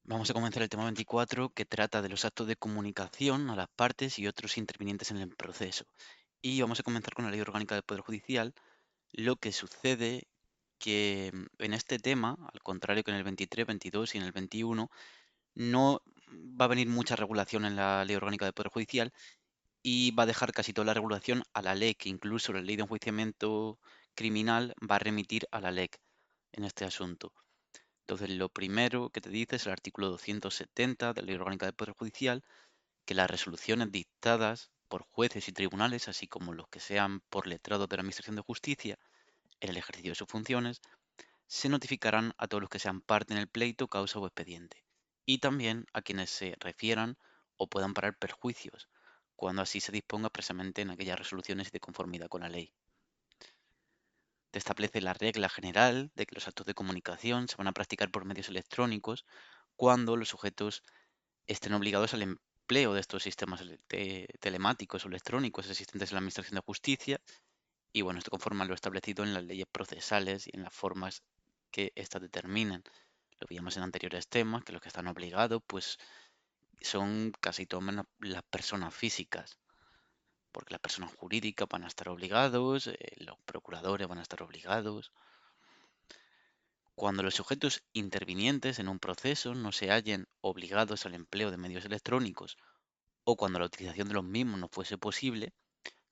Vamos a comenzar el tema 24 que trata de los actos de comunicación a las partes y otros intervinientes en el proceso. Y vamos a comenzar con la Ley Orgánica del Poder Judicial. Lo que sucede que en este tema, al contrario que en el 23, 22 y en el 21, no va a venir mucha regulación en la Ley Orgánica del Poder Judicial y va a dejar casi toda la regulación a la LEC, que incluso la Ley de Enjuiciamiento Criminal va a remitir a la LEC en este asunto. Entonces, lo primero que te dice es el artículo 270 de la Ley Orgánica del Poder Judicial, que las resoluciones dictadas por jueces y tribunales, así como los que sean por letrados de la Administración de Justicia, en el ejercicio de sus funciones, se notificarán a todos los que sean parte en el pleito, causa o expediente, y también a quienes se refieran o puedan parar perjuicios, cuando así se disponga expresamente en aquellas resoluciones de conformidad con la ley. Te establece la regla general de que los actos de comunicación se van a practicar por medios electrónicos cuando los sujetos estén obligados al empleo de estos sistemas telemáticos o electrónicos existentes en la Administración de Justicia. Y bueno, esto conforma lo establecido en las leyes procesales y en las formas que éstas determinen. Lo veíamos en anteriores temas, que los que están obligados, pues son casi todo menos las personas físicas, porque las personas jurídicas van a estar obligados, los procuradores van a estar obligados. Cuando los sujetos intervinientes en un proceso no se hallen obligados al empleo de medios electrónicos o cuando la utilización de los mismos no fuese posible,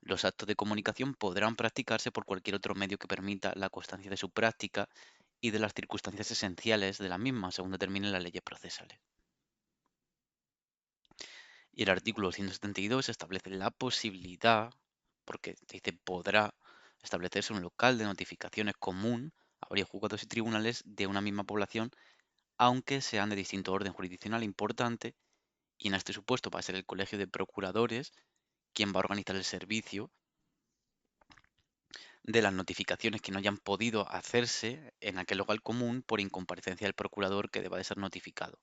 los actos de comunicación podrán practicarse por cualquier otro medio que permita la constancia de su práctica y de las circunstancias esenciales de la misma, según determinen las leyes procesales. Y el artículo 172 establece la posibilidad, porque dice podrá, establecerse un local de notificaciones común a varios juzgados y tribunales de una misma población, aunque sean de distinto orden jurisdiccional importante, y en este supuesto va a ser el Colegio de Procuradores quien va a organizar el servicio de las notificaciones que no hayan podido hacerse en aquel local común por incomparecencia del procurador que deba de ser notificado.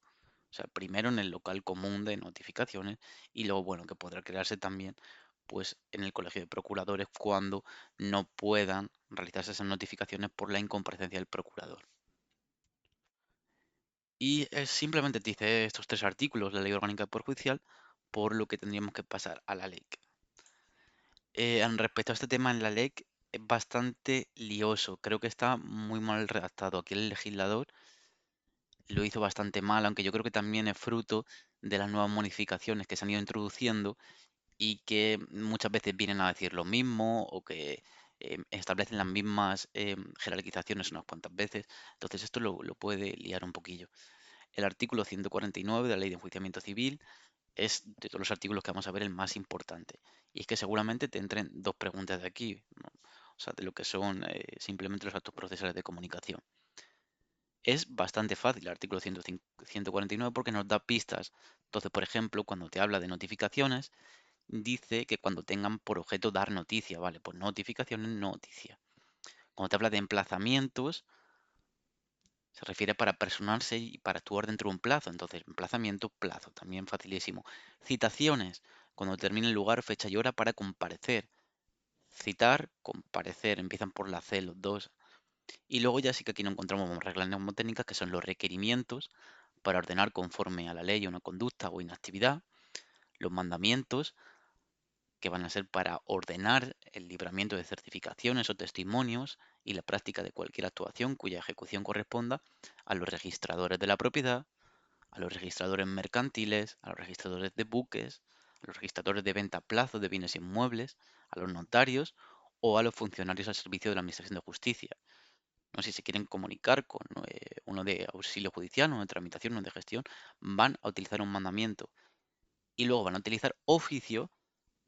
O sea, primero en el local común de notificaciones y luego, bueno, que podrá crearse también pues en el colegio de procuradores cuando no puedan realizarse esas notificaciones por la incomparecencia del procurador. Y simplemente te dice estos tres artículos, la ley orgánica del Poder Judicial, por lo que tendríamos que pasar a la ley. Respecto a este tema en la LEC es bastante lioso. Creo que está muy mal redactado. Aquí el legislador lo hizo bastante mal, aunque yo creo que también es fruto de las nuevas modificaciones que se han ido introduciendo y que muchas veces vienen a decir lo mismo o que establecen las mismas jerarquizaciones unas cuantas veces. Entonces esto lo puede liar un poquillo. El artículo 149 de la Ley de Enjuiciamiento Civil es de todos los artículos que vamos a ver el más importante. Y es que seguramente te entren dos preguntas de aquí, ¿no? O sea, de lo que son simplemente los actos procesales de comunicación. Es bastante fácil el artículo 149 porque nos da pistas. Entonces, por ejemplo, cuando te habla de notificaciones, dice que cuando tengan por objeto dar noticia, ¿vale? Pues notificaciones, noticia. Cuando te habla de emplazamientos, se refiere para personarse y para actuar dentro de un plazo. Entonces, emplazamiento, plazo, también facilísimo. Citaciones, cuando termine el lugar, fecha y hora para comparecer. Citar, comparecer, empiezan por la C los dos. Y luego ya sí que aquí no encontramos reglas mnemotécnicas que son los requerimientos para ordenar conforme a la ley una conducta o inactividad. Los mandamientos, que van a ser para ordenar el libramiento de certificaciones o testimonios y la práctica de cualquier actuación cuya ejecución corresponda a los registradores de la propiedad, a los registradores mercantiles, a los registradores de buques, a los registradores de venta a plazo de bienes inmuebles, a los notarios o a los funcionarios al servicio de la Administración de Justicia. No sé si se quieren comunicar con uno de auxilio judicial, uno de tramitación, uno de gestión, van a utilizar un mandamiento y luego van a utilizar oficio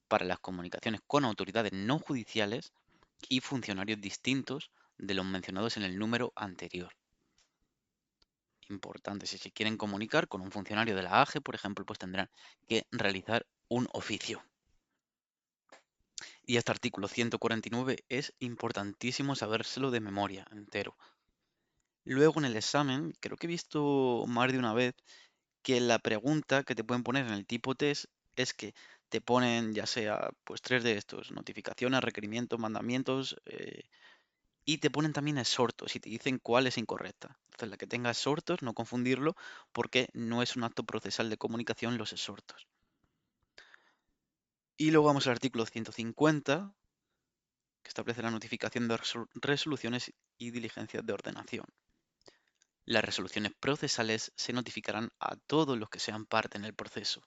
para las comunicaciones con autoridades no judiciales y funcionarios distintos de los mencionados en el número anterior. Importante, si se quieren comunicar con un funcionario de la AGE, por ejemplo, pues tendrán que realizar un oficio. Y este artículo 149 es importantísimo sabérselo de memoria entero. Luego en el examen, creo que he visto más de una vez que la pregunta que te pueden poner en el tipo test es que te ponen ya sea pues tres de estos, notificaciones, requerimientos, mandamientos, Y te ponen también exhortos y te dicen cuál es incorrecta. Entonces, la que tenga exhortos, no confundirlo, porque no es un acto procesal de comunicación los exhortos. Y luego vamos al artículo 150, que establece la notificación de resoluciones y diligencias de ordenación. Las resoluciones procesales se notificarán a todos los que sean parte en el proceso.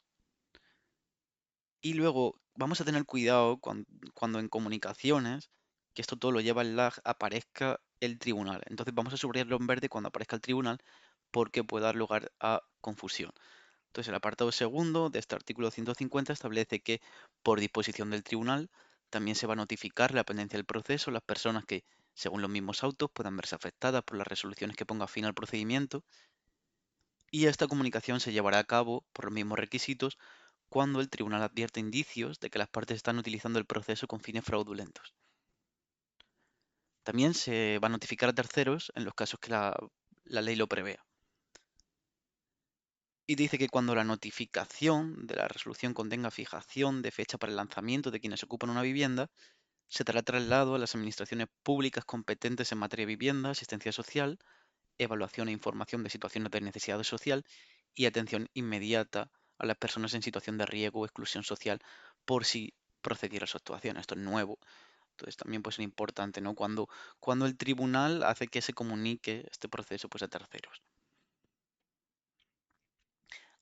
Y luego vamos a tener cuidado cuando en comunicaciones, que esto todo lo lleva el lag, aparezca el tribunal. Entonces vamos a subrayarlo en verde cuando aparezca el tribunal porque puede dar lugar a confusión. Entonces el apartado segundo de este artículo 150 establece que por disposición del tribunal también se va a notificar la pendencia del proceso a las personas que, según los mismos autos, puedan verse afectadas por las resoluciones que ponga fin al procedimiento, y esta comunicación se llevará a cabo por los mismos requisitos cuando el tribunal advierte indicios de que las partes están utilizando el proceso con fines fraudulentos. También se va a notificar a terceros en los casos que la ley lo prevea. Y dice que cuando la notificación de la resolución contenga fijación de fecha para el lanzamiento de quienes ocupan una vivienda, se dará traslado a las administraciones públicas competentes en materia de vivienda, asistencia social, evaluación e información de situaciones de necesidad social y atención inmediata a las personas en situación de riesgo o exclusión social por si procediera a su actuación. Esto es nuevo. Entonces también puede ser importante, ¿no? Cuando el tribunal hace que se comunique este proceso pues, a terceros.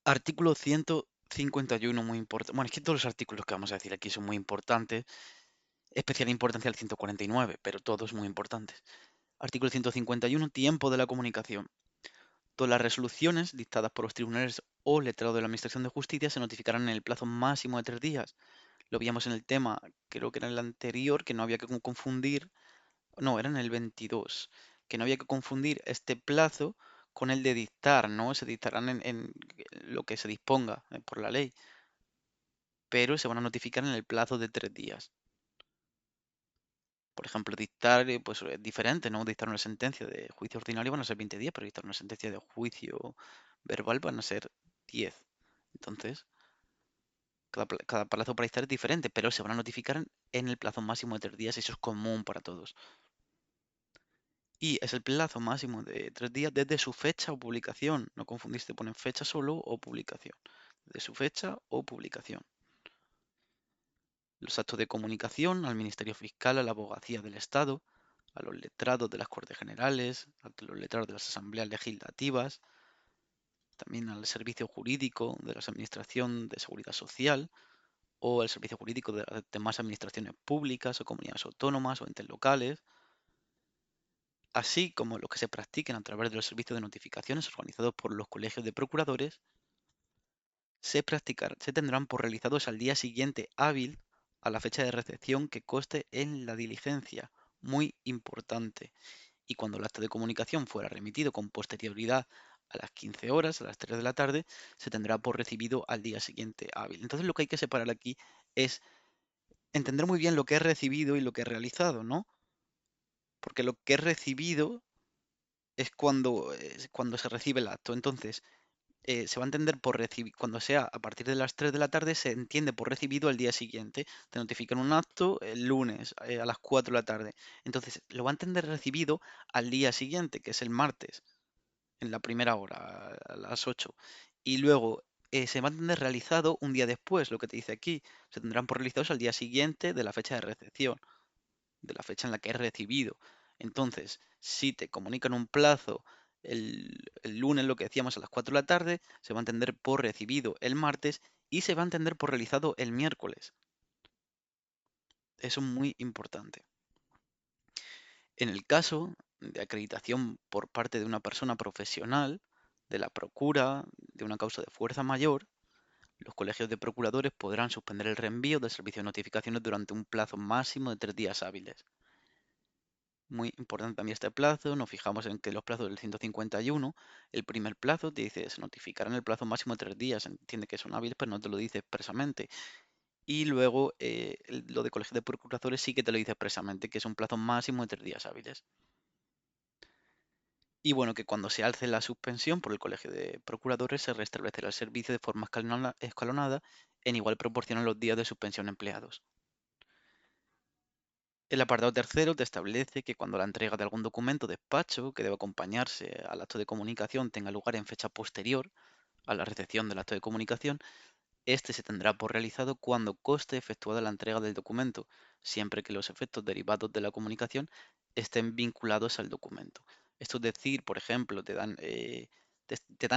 Artículo 151, muy importante. Bueno, es que todos los artículos que vamos a decir aquí son muy importantes. Especial importancia al 149, pero todos muy importantes. Artículo 151, tiempo de la comunicación. Todas las resoluciones dictadas por los tribunales o letrado de la Administración de Justicia se notificarán en el plazo máximo de 3 días. Lo veíamos en el tema, creo que era el anterior, que no había que confundir, no, era en el 22, que no había que confundir este plazo con el de dictar, ¿no? Se dictarán en lo que se disponga por la ley, pero se van a notificar en el plazo de 3 días. Por ejemplo, dictar, pues es diferente, ¿no? Dictar una sentencia de juicio ordinario van a ser 20 días, pero dictar una sentencia de juicio verbal van a ser 10. Entonces, cada plazo para dictar es diferente, pero se van a notificar en el plazo máximo de 3 días, eso es común para todos. Y es el plazo máximo de 3 días desde su fecha o publicación. No confundiste, ponen fecha solo o publicación. De su fecha o publicación. Los actos de comunicación al Ministerio Fiscal, a la Abogacía del Estado, a los letrados de las Cortes Generales, a los letrados de las Asambleas Legislativas, también al Servicio Jurídico de la Administración de Seguridad Social o al Servicio Jurídico de las demás administraciones públicas o comunidades autónomas o entes locales, así como los que se practiquen a través de los servicios de notificaciones organizados por los colegios de procuradores, se tendrán por realizados al día siguiente hábil a la fecha de recepción que conste en la diligencia. Muy importante. Y cuando el acto de comunicación fuera remitido con posterioridad a las 15 horas, a las 3 de la tarde, se tendrá por recibido al día siguiente hábil. Entonces lo que hay que separar aquí es entender muy bien lo que es recibido y lo que es realizado, ¿no? Porque lo que es recibido es cuando se recibe el acto. Entonces, se va a entender por recibido, cuando sea a partir de las 3 de la tarde, se entiende por recibido al día siguiente. Te notifican un acto el lunes a las 4 de la tarde. Entonces, lo va a entender recibido al día siguiente, que es el martes, en la primera hora, a las 8. Y luego se va a entender realizado un día después, lo que te dice aquí. Se tendrán por realizados al día siguiente de la fecha de recepción, de la fecha en la que es recibido. Entonces, si te comunican un plazo el lunes, lo que decíamos a las 4 de la tarde, se va a entender por recibido el martes y se va a entender por realizado el miércoles. Eso es muy importante. En el caso de acreditación por parte de una persona profesional, de la procura, de una causa de fuerza mayor, los colegios de procuradores podrán suspender el reenvío del servicio de notificaciones durante un plazo máximo de 3 días hábiles. Muy importante también este plazo, nos fijamos en que los plazos del 151, el primer plazo te dice se notificará en el plazo máximo de 3 días, entiende que son hábiles, pero no te lo dice expresamente. Y luego lo de colegio de procuradores sí que te lo dice expresamente, que es un plazo máximo de 3 días hábiles. Y bueno, que cuando se alce la suspensión por el colegio de procuradores se restablecerá el servicio de forma escalonada en igual proporción a los días de suspensión empleados. El apartado tercero te establece que cuando la entrega de algún documento o despacho que debe acompañarse al acto de comunicación tenga lugar en fecha posterior a la recepción del acto de comunicación, este se tendrá por realizado cuando conste efectuada la entrega del documento, siempre que los efectos derivados de la comunicación estén vinculados al documento. Esto es decir, por ejemplo, te dan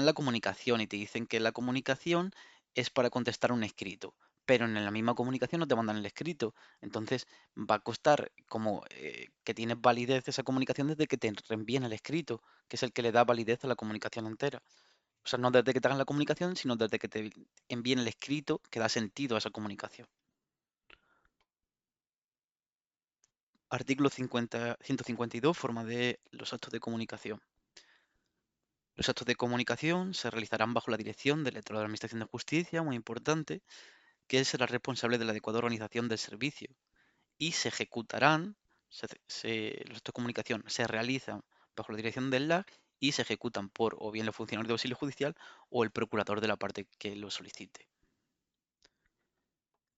la comunicación y te dicen que la comunicación es para contestar un escrito, pero en la misma comunicación no te mandan el escrito. Entonces va a costar como que tienes validez esa comunicación desde que te reenvíen el escrito, que es el que le da validez a la comunicación entera. O sea, no desde que te hagan la comunicación, sino desde que te envíen el escrito que da sentido a esa comunicación. Artículo 152, forma de los actos de comunicación. Los actos de comunicación se realizarán bajo la dirección del letrado de la Administración de Justicia, muy importante, que será responsable de la adecuada organización del servicio, y se ejecutarán, los actos de comunicación se realizan bajo la dirección del LAC y se ejecutan por o bien los funcionarios de auxilio judicial o el procurador de la parte que lo solicite.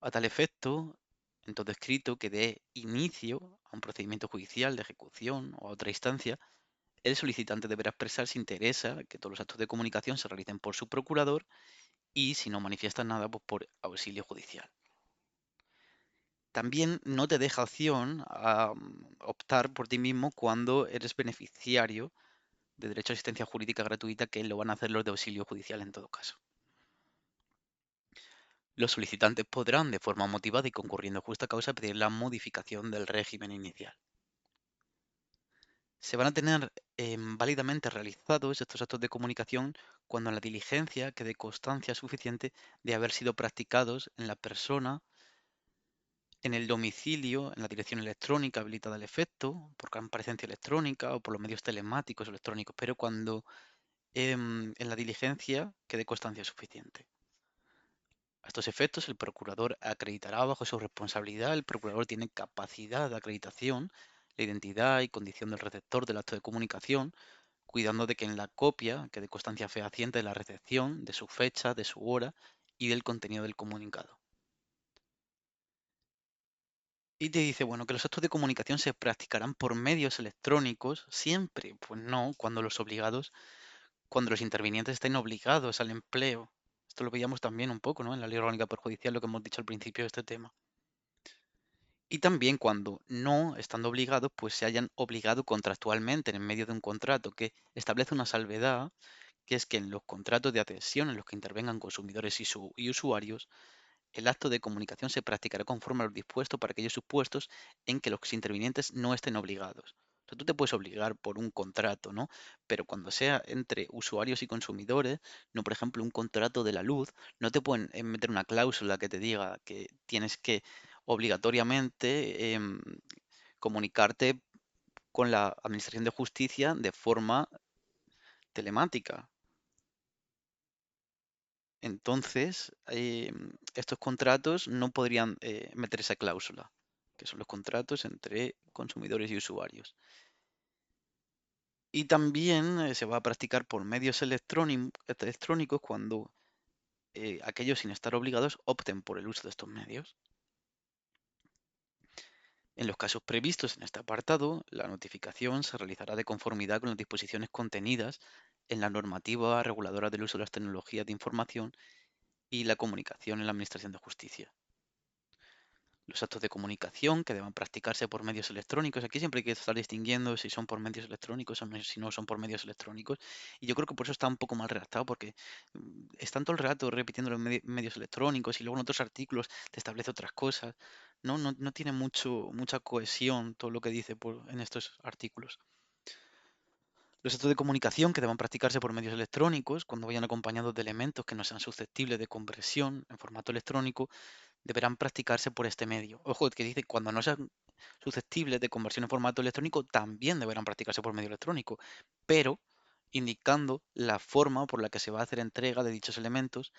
A tal efecto, en todo escrito que dé inicio a un procedimiento judicial de ejecución o a otra instancia, el solicitante deberá expresar si interesa que todos los actos de comunicación se realicen por su procurador y, si no manifiesta nada, pues por auxilio judicial. También no te deja opción a optar por ti mismo cuando eres beneficiario de derecho a asistencia jurídica gratuita, que lo van a hacer los de auxilio judicial en todo caso. Los solicitantes podrán, de forma motivada y concurriendo justa causa, pedir la modificación del régimen inicial. Se van a tener válidamente realizados estos actos de comunicación cuando en la diligencia quede constancia suficiente de haber sido practicados en la persona, en el domicilio, en la dirección electrónica habilitada al efecto, por comparecencia electrónica o por los medios telemáticos o electrónicos, pero cuando en la diligencia quede constancia suficiente. A estos efectos, el procurador acreditará bajo su responsabilidad. El procurador tiene capacidad de acreditación, la identidad y condición del receptor del acto de comunicación, cuidando de que en la copia quede constancia fehaciente de la recepción, de su fecha, de su hora y del contenido del comunicado. Y te dice, bueno, que los actos de comunicación se practicarán por medios electrónicos siempre. Pues no, cuando los intervinientes estén obligados al empleo. Esto lo veíamos también un poco, ¿no? En la Ley Orgánica Perjudicial, lo que hemos dicho al principio de este tema. Y también cuando no, estando obligados, pues se hayan obligado contractualmente en medio de un contrato que establece una salvedad, que es que en los contratos de adhesión en los que intervengan consumidores y usuarios, el acto de comunicación se practicará conforme a lo dispuesto para aquellos supuestos en que los intervinientes no estén obligados. O sea, tú te puedes obligar por un contrato, ¿no? Pero cuando sea entre usuarios y consumidores, no, por ejemplo, un contrato de la luz, no te pueden meter una cláusula que te diga que tienes que obligatoriamente comunicarte con la Administración de Justicia de forma telemática. Entonces, estos contratos no podrían meter esa cláusula, que son los contratos entre consumidores y usuarios. Y también se va a practicar por medios electrónicos cuando aquellos sin estar obligados opten por el uso de estos medios. En los casos previstos en este apartado, la notificación se realizará de conformidad con las disposiciones contenidas en la normativa reguladora del uso de las tecnologías de información y la comunicación en la Administración de Justicia. Los actos de comunicación que deban practicarse por medios electrónicos. Aquí siempre hay que estar distinguiendo si son por medios electrónicos o si no son por medios electrónicos. Y yo creo que por eso está un poco mal redactado, porque están todo el rato repitiendo los medios electrónicos y luego en otros artículos te establece otras cosas. No tiene mucha cohesión todo lo que dice en estos artículos. Los actos de comunicación que deban practicarse por medios electrónicos, cuando vayan acompañados de elementos que no sean susceptibles de conversión en formato electrónico, deberán practicarse por este medio. Ojo, que dice cuando no sean susceptibles de conversión en formato electrónico, también deberán practicarse por medio electrónico, pero indicando la forma por la que se va a hacer entrega de dichos elementos.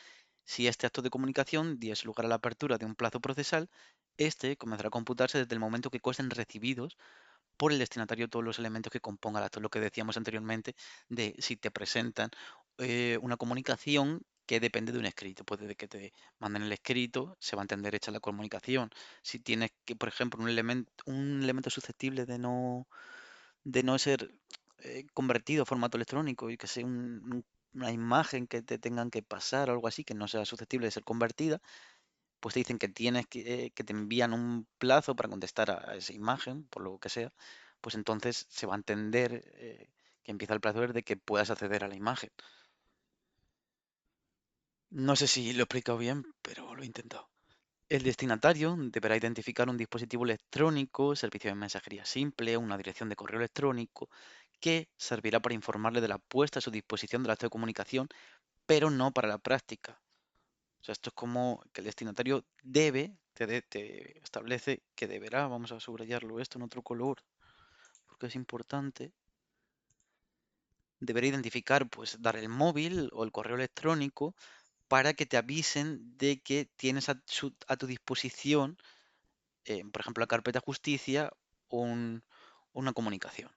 Si este acto de comunicación diese lugar a la apertura de un plazo procesal, este comenzará a computarse desde el momento que consten recibidos por el destinatario todos los elementos que compongan el acto. Lo que decíamos anteriormente de si te presentan una comunicación que depende de un escrito. Pues desde que te manden el escrito, se va a entender hecha la comunicación. Si tienes que, por ejemplo, un elemento susceptible de no ser convertido a formato electrónico y que sea una imagen que te tengan que pasar o algo así, que no sea susceptible de ser convertida, pues te dicen que te envían un plazo para contestar a esa imagen, por lo que sea, pues entonces se va a entender que empieza el plazo desde que puedas acceder a la imagen. No sé si lo he explicado bien, pero lo he intentado. El destinatario deberá identificar un dispositivo electrónico, servicio de mensajería simple, una dirección de correo electrónico, que servirá para informarle de la puesta a su disposición del acto de comunicación, pero no para la práctica. O sea, esto es como que el destinatario te establece que deberá, vamos a subrayarlo esto en otro color, porque es importante, deberá identificar, pues, dar el móvil o el correo electrónico para que te avisen de que tienes a tu disposición, por ejemplo, la carpeta justicia, un- una comunicación.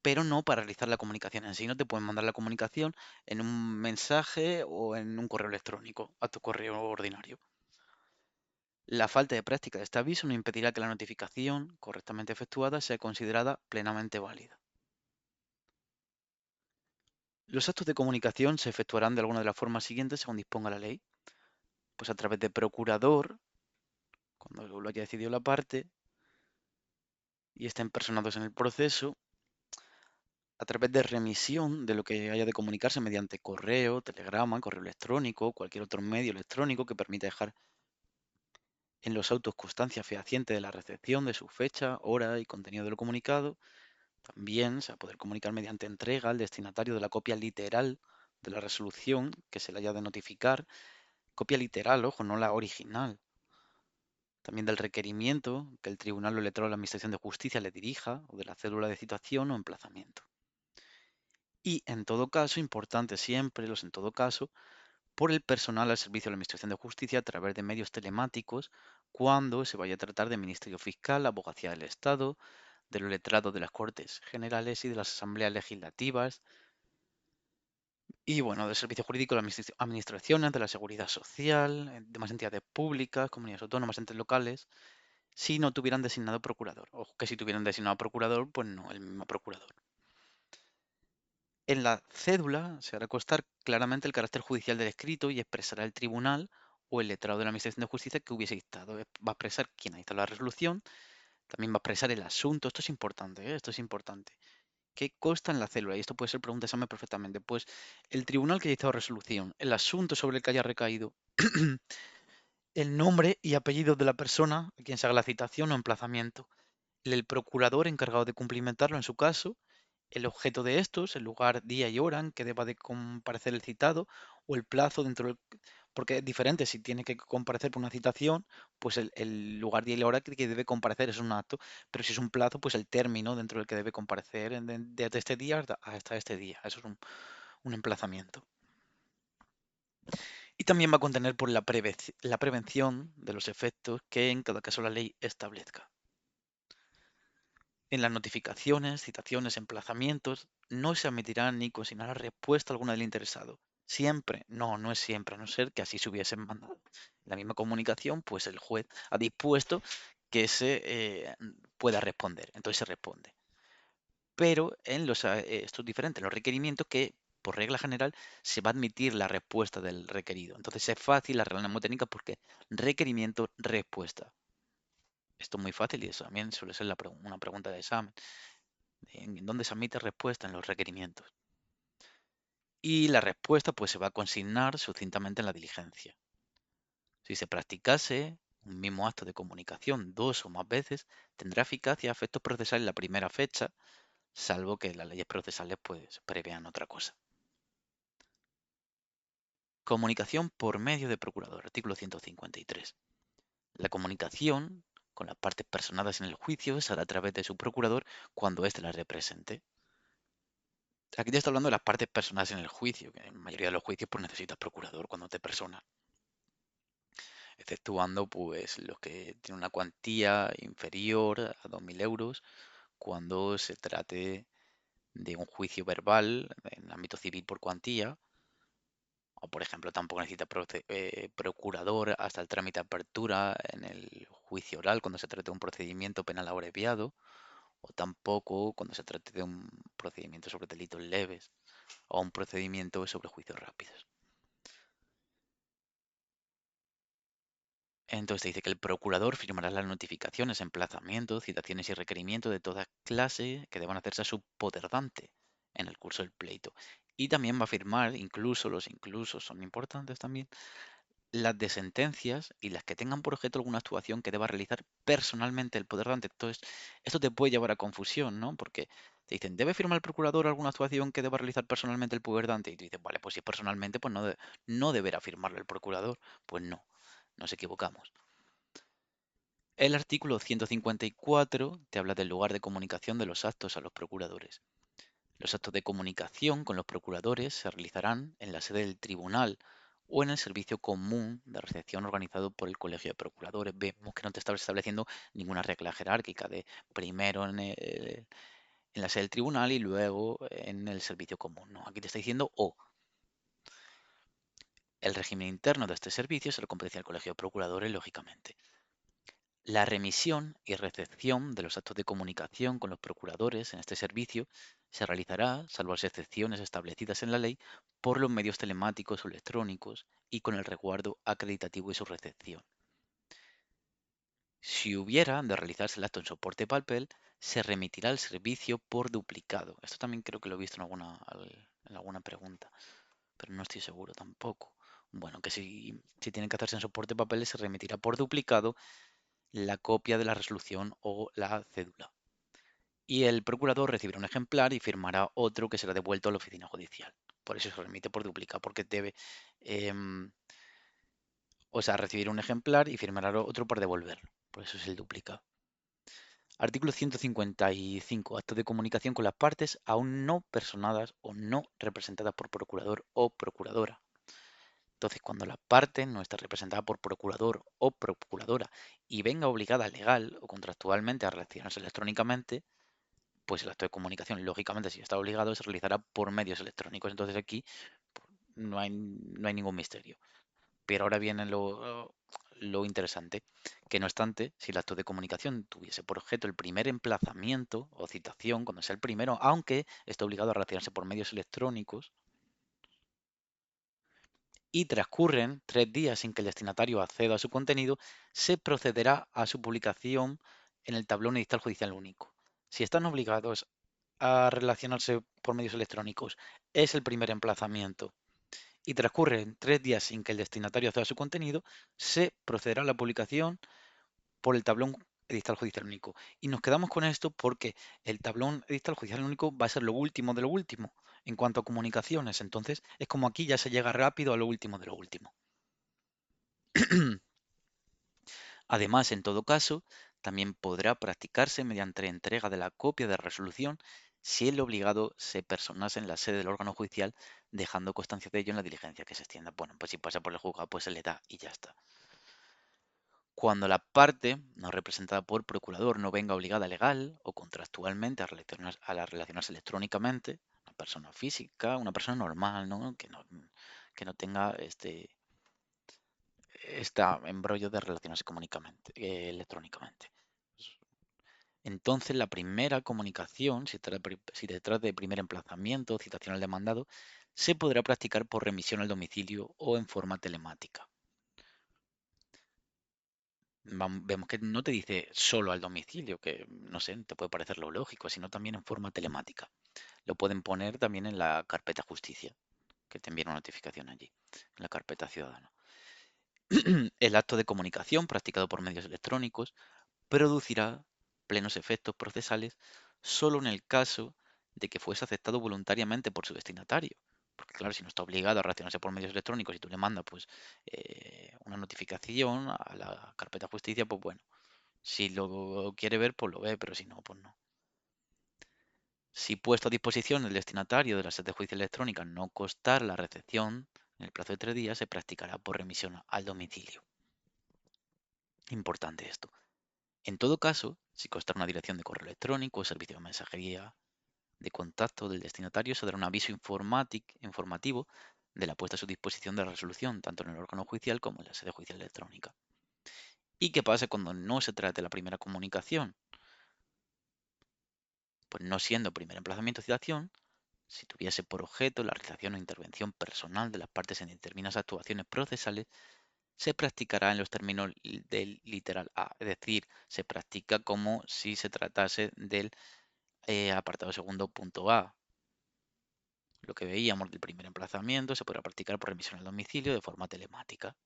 Pero no para realizar la comunicación en sí. No te pueden mandar la comunicación en un mensaje o en un correo electrónico, a tu correo ordinario. La falta de práctica de este aviso no impedirá que la notificación correctamente efectuada sea considerada plenamente válida. Los actos de comunicación se efectuarán de alguna de las formas siguientes según disponga la ley. Pues a través de procurador, cuando lo haya decidido la parte y estén personados en el proceso, a través de remisión de lo que haya de comunicarse mediante correo, telegrama, correo electrónico, cualquier otro medio electrónico que permita dejar en los autos constancia fehaciente de la recepción, de su fecha, hora y contenido de lo comunicado. También se va a poder comunicar mediante entrega al destinatario de la copia literal de la resolución que se le haya de notificar. Copia literal, ojo, no la original. También del requerimiento que el tribunal o letrado de la Administración de Justicia le dirija, o de la cédula de citación o emplazamiento. Y en todo caso, importante siempre, los en todo caso, por el personal al servicio de la Administración de Justicia a través de medios telemáticos cuando se vaya a tratar de Ministerio Fiscal, Abogacía del Estado, de los letrados de las Cortes Generales y de las Asambleas Legislativas, y bueno, del Servicio Jurídico de las administraciones, de la Seguridad Social, demás entidades públicas, comunidades autónomas, entes locales, si no tuvieran designado procurador. Ojo, que si tuvieran designado procurador, pues no, el mismo procurador. En la cédula se hará constar claramente el carácter judicial del escrito y expresará el tribunal o el letrado de la Administración de Justicia que hubiese dictado. Va a expresar quién ha dictado la resolución, también va a expresar el asunto. Esto es importante, ¿eh? Esto es importante. ¿Qué consta en la célula? Y esto puede ser pregunta de examen perfectamente. Pues el tribunal que ha dictado resolución, el asunto sobre el que haya recaído, el nombre y apellido de la persona a quien se haga la citación o emplazamiento, el procurador encargado de cumplimentarlo en su caso, el objeto de estos, el lugar, día y hora en que deba de comparecer el citado o el plazo dentro del... Porque es diferente, si tiene que comparecer por una citación, pues el lugar, día y la hora que debe comparecer es un acto, pero si es un plazo, pues el término dentro del que debe comparecer desde este día hasta este día. Eso es un emplazamiento. Y también va a contener por la prevención de los efectos que en cada caso la ley establezca. En las notificaciones, citaciones, emplazamientos, no se admitirá ni consignará respuesta alguna del interesado. Siempre, no, no es siempre, a no ser que así se hubiesen mandado. En la misma comunicación, pues el juez ha dispuesto que se pueda responder, entonces se responde. Pero esto es diferente, en los requerimientos que, por regla general, se va a admitir la respuesta del requerido. Entonces es fácil la regla mnemotécnica porque requerimiento, respuesta. Esto es muy fácil y eso también suele ser una pregunta de examen. ¿En dónde se admite respuesta? En los requerimientos. Y la respuesta pues se va a consignar sucintamente en la diligencia. Si se practicase un mismo acto de comunicación dos o más veces, tendrá eficacia a efectos procesales en la primera fecha, salvo que las leyes procesales pues prevean otra cosa. Comunicación por medio de procurador, artículo 153. La comunicación con las partes personadas en el juicio se hará a través de su procurador cuando éste la represente. Aquí ya está hablando de las partes personales en el juicio, que en la mayoría de los juicios pues necesitas procurador cuando te personas, exceptuando pues los que tienen una cuantía inferior a 2.000 euros cuando se trate de un juicio verbal en ámbito civil por cuantía O, por ejemplo, tampoco necesita procurador hasta el trámite de apertura en el juicio oral cuando se trate de un procedimiento penal abreviado, o tampoco cuando se trate de un procedimiento sobre delitos leves o un procedimiento sobre juicios rápidos. Entonces te dice que el procurador firmará las notificaciones, emplazamientos, citaciones y requerimientos de toda clase que deban hacerse a su poterdante en el curso del pleito. Y también va a firmar, incluso los inclusos son importantes también, las de sentencias y las que tengan por objeto alguna actuación que deba realizar personalmente el poterdante. Entonces, esto te puede llevar a confusión, ¿no? Porque te dicen, ¿debe firmar el procurador alguna actuación que deba realizar personalmente el poterdante? Y tú dices, vale, pues si es personalmente, pues no deberá firmarlo el procurador. Pues no, nos equivocamos. El artículo 154 te habla del lugar de comunicación de los actos a los procuradores. Los actos de comunicación con los procuradores se realizarán en la sede del tribunal o en el servicio común de recepción organizado por el Colegio de Procuradores. Vemos que no te está estableciendo ninguna regla jerárquica de primero en la sede del tribunal y luego en el servicio común. No, aquí te está diciendo o. El régimen interno de este servicio se lo compete al Colegio de Procuradores, lógicamente. La remisión y recepción de los actos de comunicación con los procuradores en este servicio se realizará, salvo las excepciones establecidas en la ley, por los medios telemáticos o electrónicos y con el resguardo acreditativo de su recepción. Si hubiera de realizarse el acto en soporte de papel, se remitirá al servicio por duplicado. Esto también creo que lo he visto en alguna pregunta, pero no estoy seguro tampoco. Bueno, que si tiene que hacerse en soporte de papel, se remitirá por duplicado la copia de la resolución o la cédula. Y el procurador recibirá un ejemplar y firmará otro que será devuelto a la oficina judicial. Por eso se remite por duplicado, porque debe, em, o sea, recibir un ejemplar y firmará otro para devolverlo. Por eso es el duplicado. Artículo 155. Actos de comunicación con las partes aún no personadas o no representadas por procurador o procuradora. Entonces, cuando la parte no está representada por procurador o procuradora y venga obligada legal o contractualmente a relacionarse electrónicamente, pues el acto de comunicación, lógicamente, si está obligado, se realizará por medios electrónicos. Entonces aquí pues, no hay ningún misterio. Pero ahora viene lo interesante, que no obstante, si el acto de comunicación tuviese por objeto el primer emplazamiento o citación, cuando sea el primero, aunque esté obligado a relacionarse por medios electrónicos, y transcurren 3 días sin que el destinatario acceda a su contenido, se procederá a su publicación en el tablón edital judicial único. Si están obligados a relacionarse por medios electrónicos es el primer emplazamiento y transcurren 3 días sin que el destinatario acceda a su contenido, se procederá a la publicación por el tablón edital judicial único. Y nos quedamos con esto porque el tablón edital judicial único va a ser lo último de lo último en cuanto a comunicaciones. Entonces es como aquí ya se llega rápido a lo último de lo último. Además, en todo caso, también podrá practicarse mediante entrega de la copia de resolución si el obligado se personase en la sede del órgano judicial, dejando constancia de ello en la diligencia que se extienda. Bueno, pues si pasa por el juzgado, pues se le da y ya está. Cuando la parte no representada por procurador no venga obligada legal o contractualmente a relacionarse electrónicamente, una persona física, una persona normal, ¿no? Que no tenga este embrollo de relacionarse electrónicamente. Entonces, la primera comunicación, si se trata de primer emplazamiento o citación al demandado, se podrá practicar por remisión al domicilio o en forma telemática. Vemos que no te dice solo al domicilio, que no sé, te puede parecer lo lógico, sino también en forma telemática. Lo pueden poner también en la carpeta justicia, que te envíen una notificación allí, en la carpeta ciudadana. El acto de comunicación practicado por medios electrónicos producirá plenos efectos procesales solo en el caso de que fuese aceptado voluntariamente por su destinatario. Porque claro, si no está obligado a relacionarse por medios electrónicos y tú le mandas pues una notificación a la carpeta justicia, pues bueno, si lo quiere ver, pues lo ve, pero si no, pues no. Si puesto a disposición del destinatario de la sede judicial electrónica no constar la recepción en el plazo de 3 días, se practicará por remisión al domicilio. Importante esto. En todo caso, si consta una dirección de correo electrónico o servicio de mensajería de contacto del destinatario, se dará un aviso informativo de la puesta a su disposición de la resolución, tanto en el órgano judicial como en la sede judicial electrónica. ¿Y qué pasa cuando no se trata de la primera comunicación? Pues no siendo primer emplazamiento o citación, si tuviese por objeto la realización o intervención personal de las partes en determinadas actuaciones procesales, se practicará en los términos del literal A, es decir, se practica como si se tratase del apartado segundo punto A. Lo que veíamos del primer emplazamiento se podrá practicar por remisión al domicilio de forma telemática,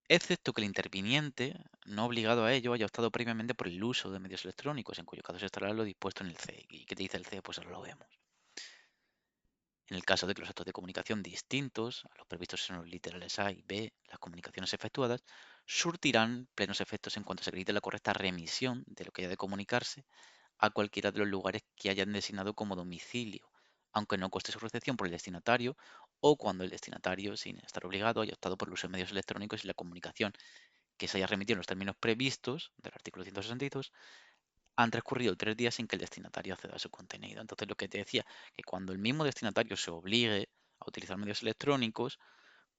excepto que el interviniente, no obligado a ello, haya optado previamente por el uso de medios electrónicos, en cuyo caso se estará lo dispuesto en el CE. ¿Y qué te dice el CE? Pues ahora lo vemos. En el caso de que los actos de comunicación distintos a los previstos en los literales A y B, las comunicaciones efectuadas, surtirán plenos efectos en cuanto se acredite la correcta remisión de lo que haya de comunicarse a cualquiera de los lugares que hayan designado como domicilio, aunque no conste su recepción por el destinatario o cuando el destinatario, sin estar obligado, haya optado por el uso de medios electrónicos y la comunicación que se haya remitido en los términos previstos del artículo 162 han transcurrido 3 días sin que el destinatario acceda a su contenido. Entonces, lo que te decía, que cuando el mismo destinatario se obligue a utilizar medios electrónicos,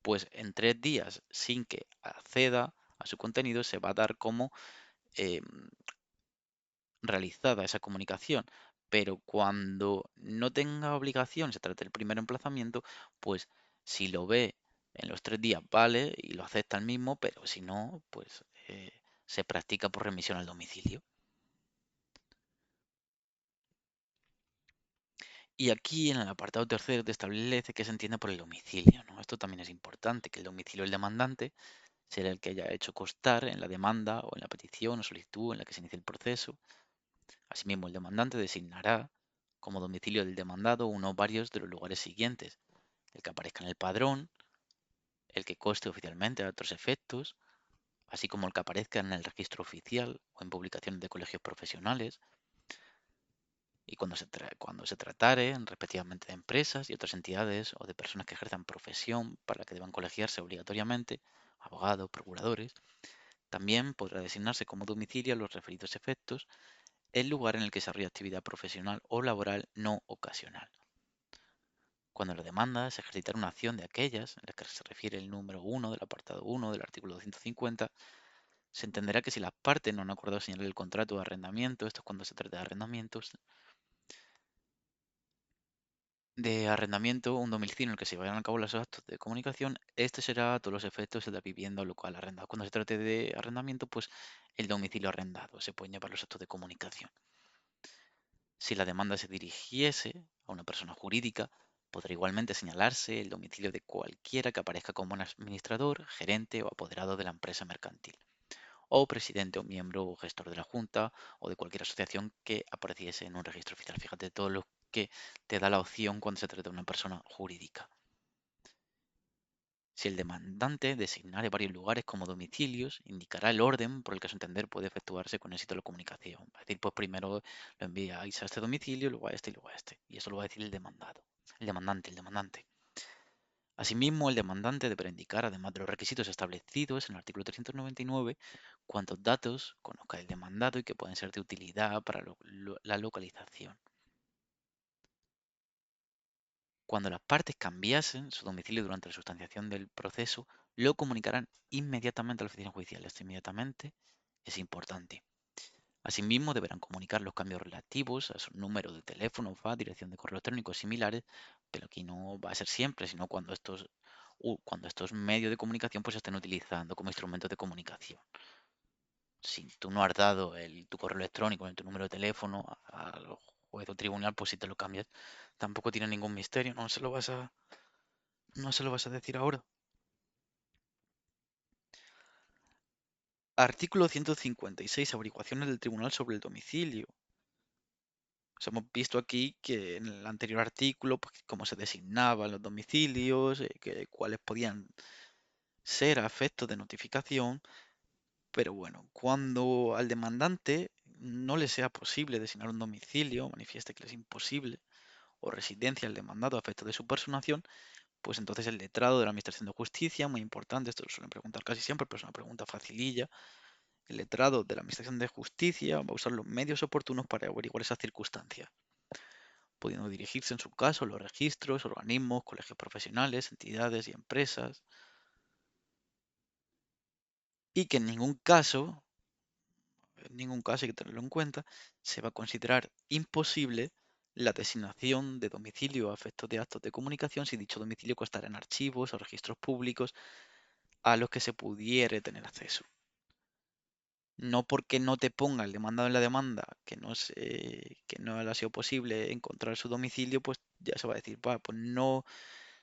pues en 3 días sin que acceda a su contenido se va a dar como eh, realizada esa comunicación. Pero cuando no tenga obligación, se trata del primer emplazamiento, pues si lo ve en los 3 días, vale, y lo acepta el mismo, pero si no, pues se practica por remisión al domicilio. Y aquí en el apartado tercero te establece qué se entiende por el domicilio, ¿no? Esto también es importante, que el domicilio del demandante será el que haya hecho constar en la demanda o en la petición o solicitud en la que se inicie el proceso. Asimismo, el demandante designará como domicilio del demandado uno o varios de los lugares siguientes: el que aparezca en el padrón, el que conste oficialmente a otros efectos, así como el que aparezca en el registro oficial o en publicaciones de colegios profesionales, y cuando se tratare respectivamente de empresas y otras entidades o de personas que ejerzan profesión para la que deban colegiarse obligatoriamente, abogados, procuradores, también podrá designarse como domicilio a los referidos efectos el lugar en el que se desarrolla actividad profesional o laboral no ocasional. Cuando la demanda se ejercitará una acción de aquellas en las que se refiere el número 1 del apartado 1 del artículo 250, se entenderá que si las partes no han acordado señalar el contrato de arrendamiento, esto es cuando se trata de arrendamientos, un domicilio en el que se vayan a cabo los actos de comunicación, este será a todos los efectos el de la vivienda o local arrendado. Cuando se trate de arrendamiento, pues el domicilio arrendado se pueden llevar los actos de comunicación. Si la demanda se dirigiese a una persona jurídica, podrá igualmente señalarse el domicilio de cualquiera que aparezca como un administrador, gerente o apoderado de la empresa mercantil, o presidente o miembro o gestor de la Junta o de cualquier asociación que apareciese en un registro oficial. Fíjate todo lo que te da la opción cuando se trata de una persona jurídica. Si el demandante designare varios lugares como domicilios, indicará el orden por el que a su entender puede efectuarse con éxito la comunicación. Es decir, pues primero lo enviáis a este domicilio, luego a este y luego a este. Y eso lo va a decir el demandado. El demandante. Asimismo, el demandante deberá indicar, además de los requisitos establecidos en el artículo 399, cuántos datos conozca el demandado y que pueden ser de utilidad para la localización. Cuando las partes cambiasen su domicilio durante la sustanciación del proceso, lo comunicarán inmediatamente a la oficina judicial. Esto inmediatamente es importante. Asimismo, deberán comunicar los cambios relativos a su número de teléfono, FA, dirección de correo electrónico similares, pero aquí no va a ser siempre, sino cuando estos medios de comunicación pues se estén utilizando como instrumentos de comunicación. Si tú no has dado tu correo electrónico ni tu número de teléfono al juez o tribunal, pues si te lo cambias, tampoco tiene ningún misterio, no se lo vas a decir ahora. Artículo 156. Averiguaciones del tribunal sobre el domicilio. Hemos visto aquí que en el anterior artículo, pues, cómo se designaban los domicilios, cuáles podían ser a efectos de notificación, pero bueno, cuando al demandante no le sea posible designar un domicilio, manifieste que le es imposible, o residencia al demandado a efectos de su personación, pues entonces el letrado de la Administración de Justicia, muy importante, esto lo suelen preguntar casi siempre, pero es una pregunta facililla. El letrado de la Administración de Justicia va a usar los medios oportunos para averiguar esas circunstancias. pudiendo dirigirse en su caso a los registros, organismos, colegios profesionales, entidades y empresas, y que en ningún caso hay que tenerlo en cuenta, se va a considerar imposible la designación de domicilio a efectos de actos de comunicación si dicho domicilio constara en archivos o registros públicos a los que se pudiere tener acceso. No porque no te ponga el demandado en la demanda que no le ha sido posible encontrar su domicilio, pues ya se va a decir, "Va, pues no,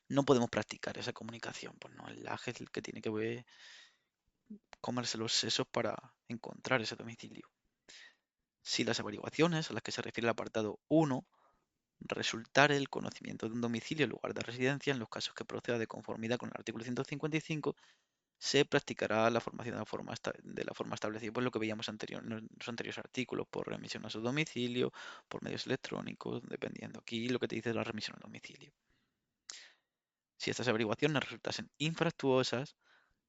no podemos practicar esa comunicación". Pues no, el AGE es el que tiene que comerse los sesos para encontrar ese domicilio. Si las averiguaciones a las que se refiere el apartado 1 resultare el conocimiento de un domicilio en lugar de residencia en los casos que proceda de conformidad con el artículo 155, se practicará la formación de la forma establecida, pues lo que veíamos en los anteriores artículos, por remisión a su domicilio, por medios electrónicos, dependiendo. Aquí lo que te dice es la remisión al domicilio. Si estas averiguaciones resultasen infractuosas,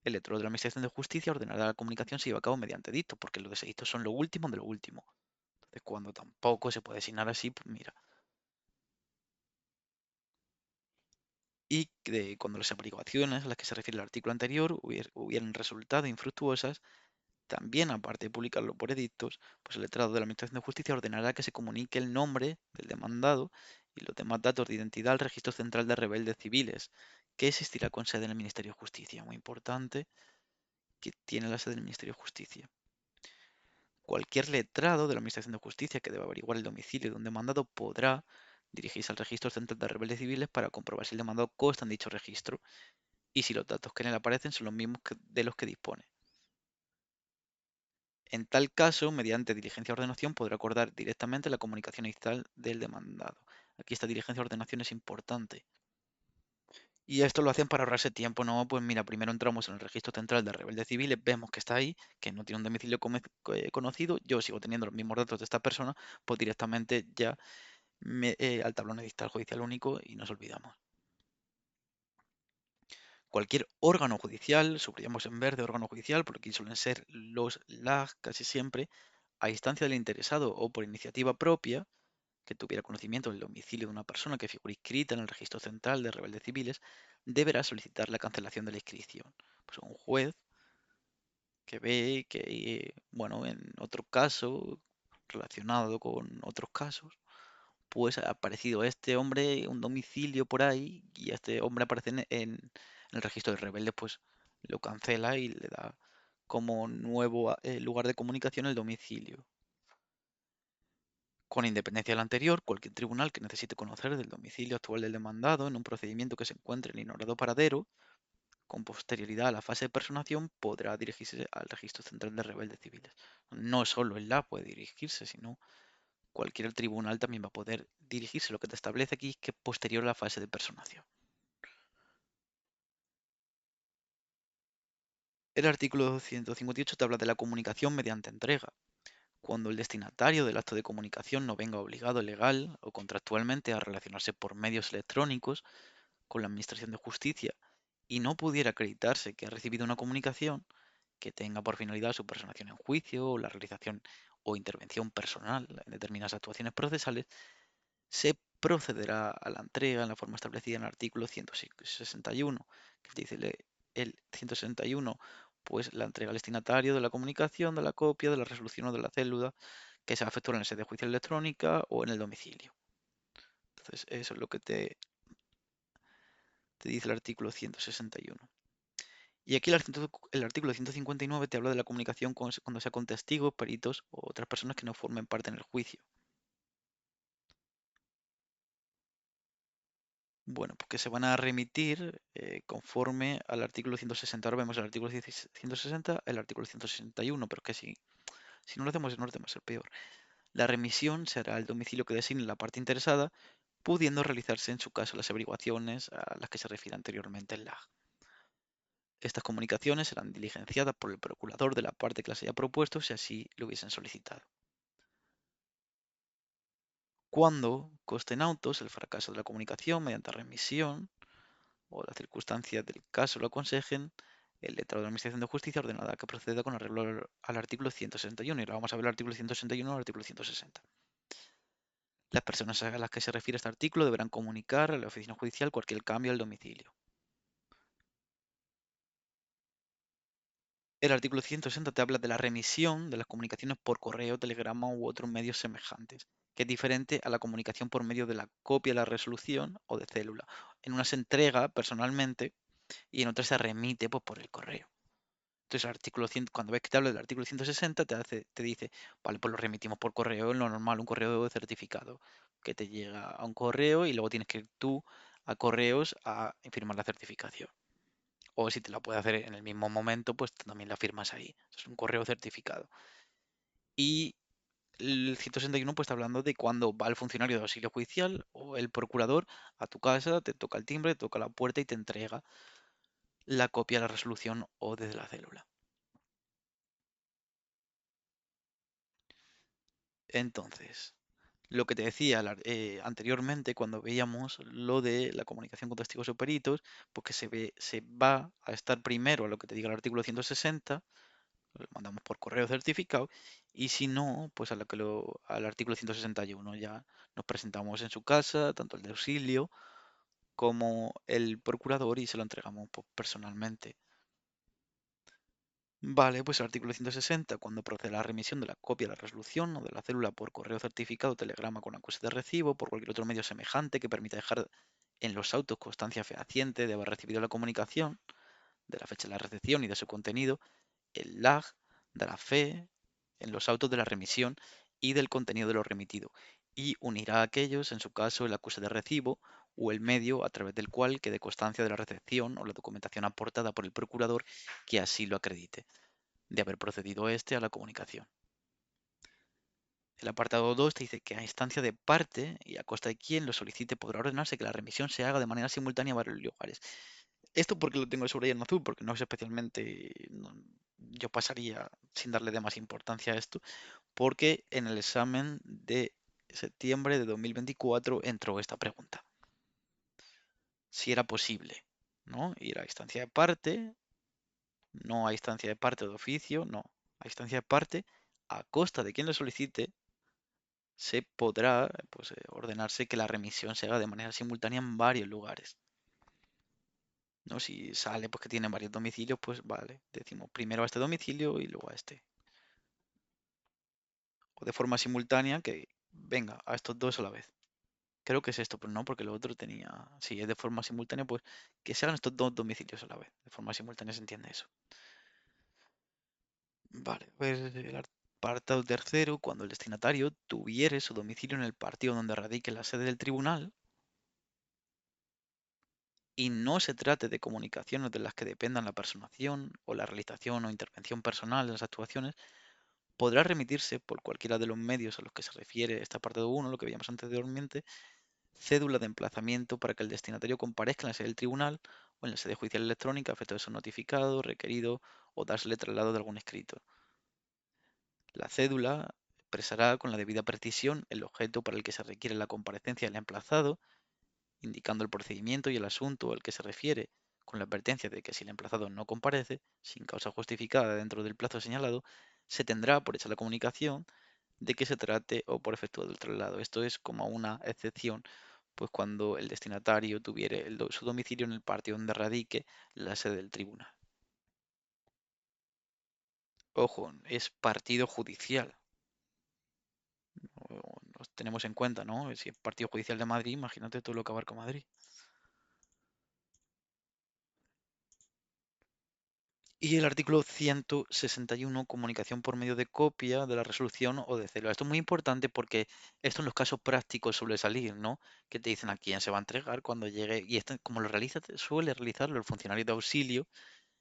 el letrado de la Administración de Justicia ordenará la comunicación se lleva a cabo mediante dictos, porque los de dictos son lo último de lo último. Entonces, cuando tampoco se puede designar así, pues mira. Y cuando las averiguaciones a las que se refiere el artículo anterior hubieran resultado infructuosas, también, aparte de publicarlo por edictos, pues el letrado de la Administración de Justicia ordenará que se comunique el nombre del demandado y los demás datos de identidad al Registro Central de Rebeldes Civiles, que existirá con sede en el Ministerio de Justicia. Muy importante, que tiene la sede del Ministerio de Justicia. Cualquier letrado de la Administración de Justicia que deba averiguar el domicilio de un demandado podrá dirigirse al Registro Central de Rebeldes Civiles para comprobar si el demandado consta en dicho registro y si los datos que en él aparecen son los mismos de los que dispone. En tal caso, mediante diligencia de ordenación, podrá acordar directamente la comunicación inicial del demandado. Aquí esta diligencia de ordenación es importante. Y esto lo hacen para ahorrarse tiempo, ¿no? Pues mira, primero entramos en el registro central de rebeldes civiles, vemos que está ahí, que no tiene un domicilio conocido, yo sigo teniendo los mismos datos de esta persona, pues directamente ya al tablón edictal judicial único y nos olvidamos. Cualquier órgano judicial, subrayamos en verde órgano judicial, porque aquí suelen ser los LAG casi siempre, a instancia del interesado o por iniciativa propia, que tuviera conocimiento del domicilio de una persona que figure inscrita en el registro central de rebeldes civiles, deberá solicitar la cancelación de la inscripción. Pues un juez que ve que, bueno, en otro caso, relacionado con otros casos, pues ha aparecido este hombre, un domicilio por ahí, y este hombre aparece en el registro de rebeldes, pues lo cancela y le da como nuevo lugar de comunicación el domicilio. Con independencia del anterior, cualquier tribunal que necesite conocer del domicilio actual del demandado en un procedimiento que se encuentre en ignorado paradero, con posterioridad a la fase de personación, podrá dirigirse al registro central de rebeldes civiles. No solo el LA puede dirigirse, sino cualquier tribunal también va a poder dirigirse. Lo que te establece aquí es que posterior a la fase de personación. El artículo 158 te habla de la comunicación mediante entrega. Cuando el destinatario del acto de comunicación no venga obligado legal o contractualmente a relacionarse por medios electrónicos con la Administración de Justicia y no pudiera acreditarse que ha recibido una comunicación que tenga por finalidad su personación en juicio o la realización o intervención personal en determinadas actuaciones procesales, se procederá a la entrega en la forma establecida en el artículo 161, que dice el 161, pues la entrega al destinatario de la comunicación, de la copia, de la resolución o de la célula que se va a efectuar en la sede de juicio electrónica o en el domicilio. Entonces, eso es lo que te dice el artículo 161. Y aquí el artículo 159 te habla de la comunicación cuando sea con testigos, peritos o otras personas que no formen parte en el juicio. Bueno, porque se van a remitir conforme al artículo 160. Ahora vemos el artículo 160, el artículo 161, pero es que si no lo hacemos en orden va a ser peor. La remisión será el domicilio que designe la parte interesada, pudiendo realizarse en su caso las averiguaciones a las que se refiere anteriormente el LAG. Estas comunicaciones serán diligenciadas por el procurador de la parte que las haya propuesto si así lo hubiesen solicitado. Cuando conste en autos el fracaso de la comunicación mediante remisión o las circunstancias del caso lo aconsejen, el letrado de la Administración de Justicia ordenará que proceda con arreglo al artículo 161. Y ahora vamos a ver el artículo 161 y el artículo 160. Las personas a las que se refiere este artículo deberán comunicar a la oficina judicial cualquier cambio al domicilio. El artículo 160 te habla de la remisión de las comunicaciones por correo, telegrama u otros medios semejantes, que es diferente a la comunicación por medio de la copia de la resolución o de célula. En una se entrega personalmente y en otra se remite pues, por el correo. Entonces, el artículo 100, cuando ves que te habla del artículo 160, te dice, vale, pues lo remitimos por correo, lo normal, un correo certificado, que te llega a un correo y luego tienes que ir tú a correos a firmar la certificación. O si te la puede hacer en el mismo momento, pues también la firmas ahí. Es un correo certificado. Y el 161 pues está hablando de cuando va el funcionario de auxilio judicial o el procurador a tu casa, te toca el timbre, te toca la puerta y te entrega la copia de la resolución o desde la célula. Entonces, lo que te decía anteriormente cuando veíamos lo de la comunicación con testigos o peritos, pues que se va a estar primero a lo que te diga el artículo 160, lo mandamos por correo certificado, y si no, pues al artículo 161 ya nos presentamos en su casa, tanto el de auxilio como el procurador, y se lo entregamos pues, personalmente. Vale, pues el artículo 160, cuando procede a la remisión de la copia de la resolución o de la célula por correo certificado, telegrama con acuse de recibo, por cualquier otro medio semejante que permita dejar en los autos constancia fehaciente de haber recibido la comunicación, de la fecha de la recepción y de su contenido, el lag dará fe en los autos de la remisión y del contenido de lo remitido, y unirá a aquellos, en su caso, el acuse de recibo o el medio a través del cual quede constancia de la recepción o la documentación aportada por el procurador que así lo acredite de haber procedido este a la comunicación. El apartado 2 te dice que a instancia de parte y a costa de quien lo solicite podrá ordenarse que la remisión se haga de manera simultánea a varios lugares. Esto porque lo tengo sobre en azul, porque no es especialmente... yo pasaría sin darle de más importancia a esto, porque en el examen de septiembre de 2024 entró esta pregunta. Si era posible, ¿no? Ir a instancia de parte, no a instancia de parte de oficio, no. A instancia de parte, a costa de quien lo solicite, se podrá pues, ordenarse que la remisión se haga de manera simultánea en varios lugares. ¿No? Si sale pues, que tiene varios domicilios, pues vale, decimos primero a este domicilio y luego a este. O de forma simultánea que venga a estos dos a la vez. Creo que es esto, pero no, porque lo otro tenía... Si es de forma simultánea, pues que se hagan estos dos domicilios a la vez. De forma simultánea se entiende eso. Vale, pues el apartado tercero, cuando el destinatario tuviere su domicilio en el partido donde radique la sede del tribunal, y no se trate de comunicaciones de las que dependan la personación o la realización o intervención personal de las actuaciones, podrá remitirse por cualquiera de los medios a los que se refiere este apartado 1, lo que veíamos anteriormente, cédula de emplazamiento para que el destinatario comparezca en la sede del tribunal o en la sede judicial electrónica a efecto de ser notificado, requerido o dársele traslado de algún escrito. La cédula expresará con la debida precisión el objeto para el que se requiere la comparecencia del emplazado, indicando el procedimiento y el asunto al que se refiere, con la advertencia de que si el emplazado no comparece, sin causa justificada dentro del plazo señalado, se tendrá por hecha la comunicación de que se trate o por efecto del traslado. Esto es como una excepción, pues cuando el destinatario tuviere su domicilio en el partido donde radique la sede del tribunal. Ojo, es partido judicial. Nos tenemos en cuenta, ¿no? Si es partido judicial de Madrid, imagínate todo lo que abarca Madrid. Y el artículo 161, comunicación por medio de copia de la resolución o de célula. Esto es muy importante porque esto en los casos prácticos suele salir, ¿no? Que te dicen a quién se va a entregar cuando llegue. Y esto, como lo realiza, suele realizarlo el funcionario de auxilio,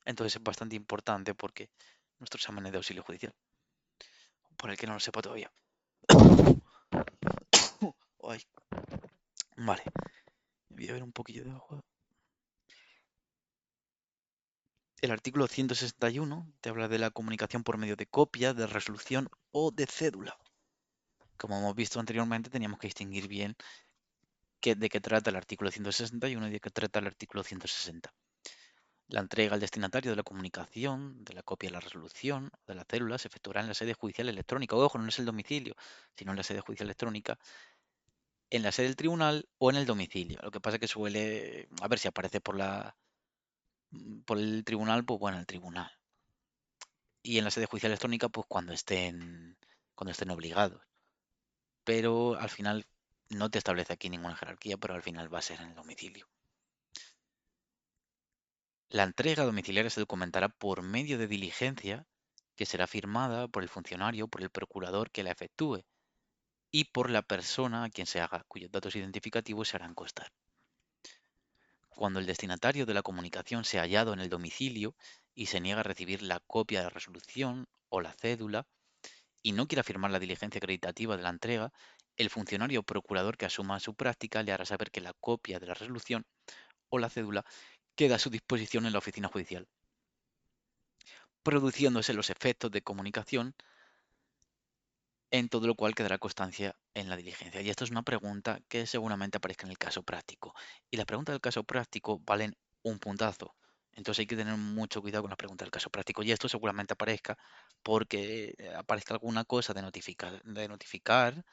entonces es bastante importante porque nuestro examen es de auxilio judicial, por el que no lo sepa todavía. Ay, vale, voy a beber un poquillo de agua. El artículo 161 te habla de la comunicación por medio de copia, de resolución o de cédula. Como hemos visto anteriormente, teníamos que distinguir bien de qué trata el artículo 161 y de qué trata el artículo 160. La entrega al destinatario de la comunicación, de la copia de la resolución o de la célula se efectuará en la sede judicial electrónica. Ojo, no es el domicilio, sino en la sede judicial electrónica, en la sede del tribunal o en el domicilio. Lo que pasa es que suele, a ver si aparece por el tribunal, pues bueno, el tribunal. Y en la sede judicial electrónica, pues cuando estén obligados. Pero al final no te establece aquí ninguna jerarquía, pero al final va a ser en el domicilio. La entrega domiciliaria se documentará por medio de diligencia que será firmada por el funcionario, por el procurador que la efectúe y por la persona a quien se haga, cuyos datos identificativos se harán constar. Cuando el destinatario de la comunicación sea hallado en el domicilio y se niega a recibir la copia de la resolución o la cédula y no quiera firmar la diligencia acreditativa de la entrega, el funcionario o procurador que asuma su práctica le hará saber que la copia de la resolución o la cédula queda a su disposición en la oficina judicial, produciéndose los efectos de comunicación, en todo lo cual quedará constancia en la diligencia. Y esto es una pregunta que seguramente aparezca en el caso práctico. Y las preguntas del caso práctico valen un puntazo. Entonces hay que tener mucho cuidado con las preguntas del caso práctico. Y esto seguramente aparezca porque aparezca alguna cosa de notificar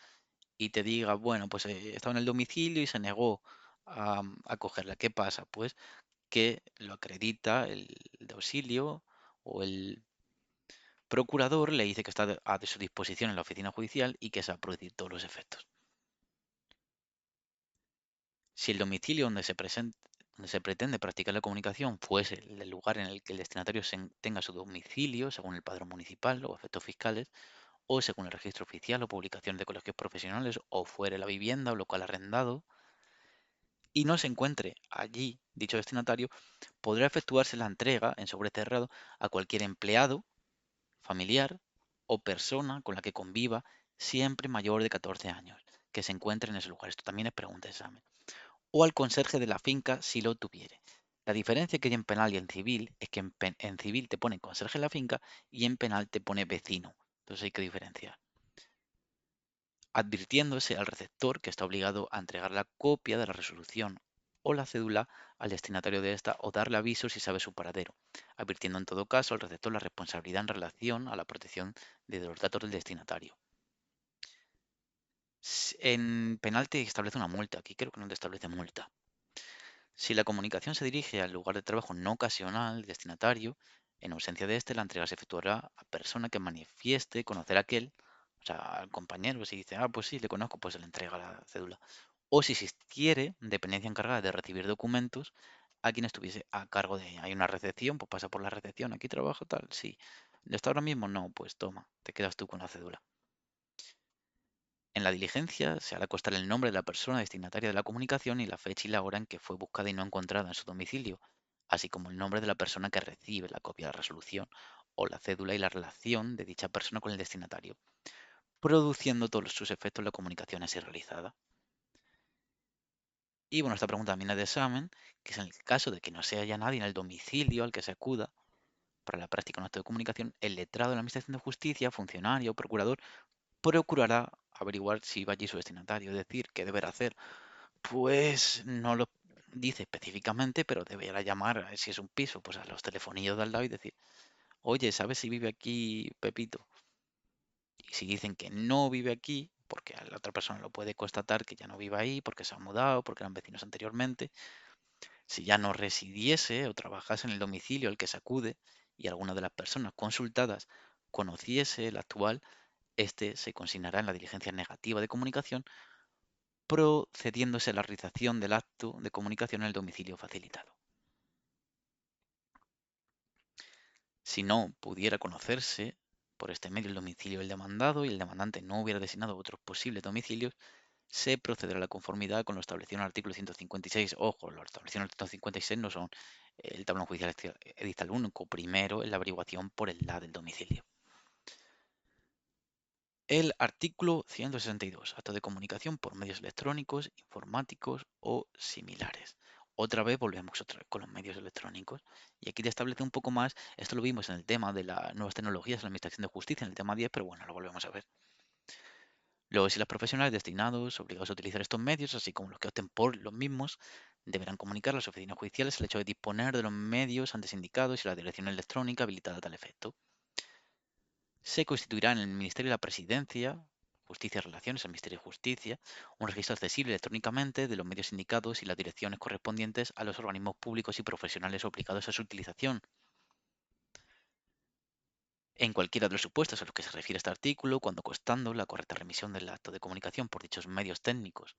y te diga, bueno, pues estaba en el domicilio y se negó a cogerla. ¿Qué pasa? Pues que lo acredita el de auxilio o el procurador, le dice que está a su disposición en la oficina judicial y que se va a producir todos los efectos. Si el domicilio donde se pretende practicar la comunicación fuese el lugar en el que el destinatario tenga su domicilio, según el padrón municipal o efectos fiscales, o según el registro oficial o publicaciones de colegios profesionales, o fuere la vivienda o local arrendado, y no se encuentre allí dicho destinatario, podrá efectuarse la entrega en sobre cerrado a cualquier empleado, familiar o persona con la que conviva siempre mayor de 14 años, que se encuentre en ese lugar. Esto también es pregunta de examen. O al conserje de la finca si lo tuviere. La diferencia que hay en penal y en civil es que en civil te pone conserje de la finca y en penal te pone vecino. Entonces hay que diferenciar. Advirtiéndose al receptor que está obligado a entregar la copia de la resolución o la cédula al destinatario de esta o darle aviso si sabe su paradero, advirtiendo en todo caso al receptor la responsabilidad en relación a la protección de los datos del destinatario. En penal te establece una multa, aquí creo que no te establece multa. Si la comunicación se dirige al lugar de trabajo no ocasional, destinatario, en ausencia de este, la entrega se efectuará a persona que manifieste conocer a aquel, o sea, al compañero, si dice, ah, pues sí, le conozco, pues se le entrega la cédula. O si existiere dependencia encargada de recibir documentos a quien estuviese a cargo de ella. Hay una recepción, pues pasa por la recepción, aquí trabajo tal, sí. ¿Está ahora mismo? No, pues toma, te quedas tú con la cédula. En la diligencia se hará constar el nombre de la persona destinataria de la comunicación y la fecha y la hora en que fue buscada y no encontrada en su domicilio, así como el nombre de la persona que recibe la copia de la resolución o la cédula y la relación de dicha persona con el destinatario, produciendo todos sus efectos la comunicación así realizada. Y bueno, esta pregunta también es de examen, que es en el caso de que no se haya nadie en el domicilio al que se acuda para la práctica de un acto de comunicación, el letrado de la Administración de Justicia, funcionario o procurador, procurará averiguar si va allí su destinatario, es decir, qué deberá hacer. Pues no lo dice específicamente, pero deberá llamar, si es un piso, pues a los telefonillos de al lado y decir, oye, ¿sabes si vive aquí Pepito? Y si dicen que no vive aquí, porque a la otra persona lo puede constatar que ya no vive ahí, porque se ha mudado, porque eran vecinos anteriormente, si ya no residiese o trabajase en el domicilio al que se acude y alguna de las personas consultadas conociese el actual, este se consignará en la diligencia negativa de comunicación, procediéndose a la realización del acto de comunicación en el domicilio facilitado. Si no pudiera conocerse por este medio el domicilio del demandado y el demandante no hubiera designado otros posibles domicilios, se procederá a la conformidad con lo establecido en el artículo 156. Ojo, lo establecido en el 156 no son el tablón judicial edictal único. Primero es la averiguación por el la del domicilio. El artículo 162, acto de comunicación por medios electrónicos, informáticos o similares. Otra vez volvemos con los medios electrónicos y aquí te establece un poco más, esto lo vimos en el tema de las nuevas tecnologías en la Administración de Justicia, en el tema 10, pero bueno, lo volvemos a ver. Luego, si los profesionales destinados, obligados a utilizar estos medios, así como los que opten por los mismos, deberán comunicar a las oficinas judiciales el hecho de disponer de los medios antes indicados y la dirección electrónica habilitada a tal efecto. Se constituirá en el Ministerio de la Presidencia Justicia y Relaciones, el Ministerio de Justicia, un registro accesible electrónicamente de los medios indicados y las direcciones correspondientes a los organismos públicos y profesionales obligados a su utilización. En cualquiera de los supuestos a los que se refiere este artículo, cuando constando la correcta remisión del acto de comunicación por dichos medios técnicos.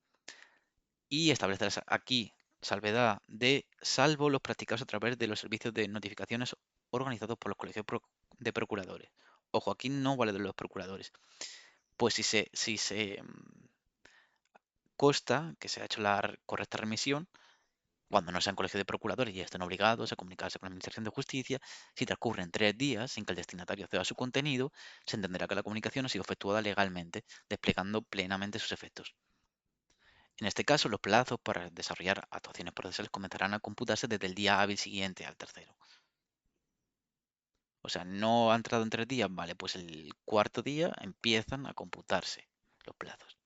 Y establecer aquí salvedad de salvo los practicados a través de los servicios de notificaciones organizados por los colegios de procuradores. Ojo, aquí no vale de los procuradores. Pues si se consta que se ha hecho la correcta remisión, cuando no sean colegios de procuradores y estén obligados a comunicarse con la Administración de Justicia, si transcurren 3 días sin que el destinatario acceda a su contenido, se entenderá que la comunicación ha sido efectuada legalmente, desplegando plenamente sus efectos. En este caso, los plazos para desarrollar actuaciones procesales comenzarán a computarse desde el día hábil siguiente al tercero. O sea, no ha entrado en 3 días, vale, pues el cuarto día empiezan a computarse los plazos.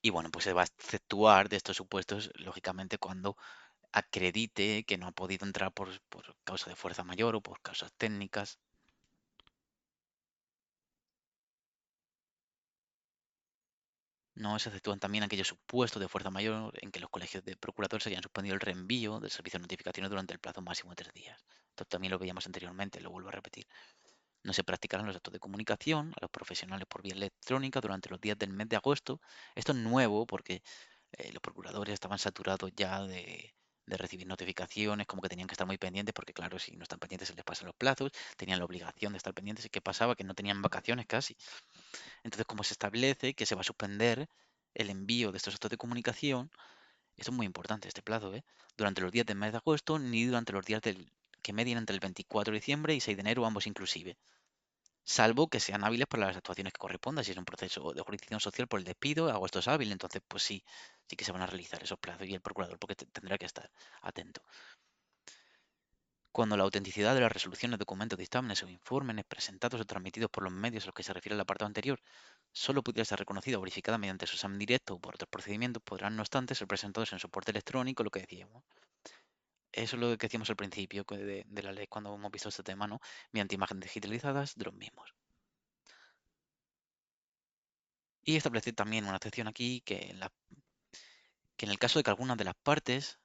Y bueno, pues se va a exceptuar de estos supuestos, lógicamente, cuando acredite que no ha podido entrar por causa de fuerza mayor o por causas técnicas. No se exceptúan también aquellos supuestos de fuerza mayor en que los colegios de procuradores hayan suspendido el reenvío del servicio de notificaciones durante el plazo máximo de 3 días. Esto también lo veíamos anteriormente, lo vuelvo a repetir. No se practicarán los actos de comunicación a los profesionales por vía electrónica durante los días del mes de agosto. Esto es nuevo porque los procuradores estaban saturados ya de recibir notificaciones, como que tenían que estar muy pendientes, porque claro, si no están pendientes se les pasan los plazos, tenían la obligación de estar pendientes. ¿Y qué pasaba? Que no tenían vacaciones casi. Entonces, como se establece que se va a suspender el envío de estos actos de comunicación, esto es muy importante, este plazo, ¿eh? Durante los días del mes de agosto, ni durante los días que medien entre el 24 de diciembre y 6 de enero, ambos inclusive, salvo que sean hábiles para las actuaciones que correspondan. Si es un proceso de jurisdicción social por el despido, agosto es hábil, entonces pues sí, sí que se van a realizar esos plazos y el procurador porque tendrá que estar atento. Cuando la autenticidad de las resoluciones, documentos, dictámenes o informes presentados o transmitidos por los medios a los que se refiere el apartado anterior solo pudiera ser reconocida o verificada mediante su examen directo o por otros procedimientos, podrán no obstante ser presentados en soporte electrónico, lo que decíamos. Eso es lo que decíamos al principio de la ley cuando hemos visto este tema, ¿no? Mediante imágenes digitalizadas de los mismos. Y establecer también una excepción aquí que en el caso de que algunas de las partes,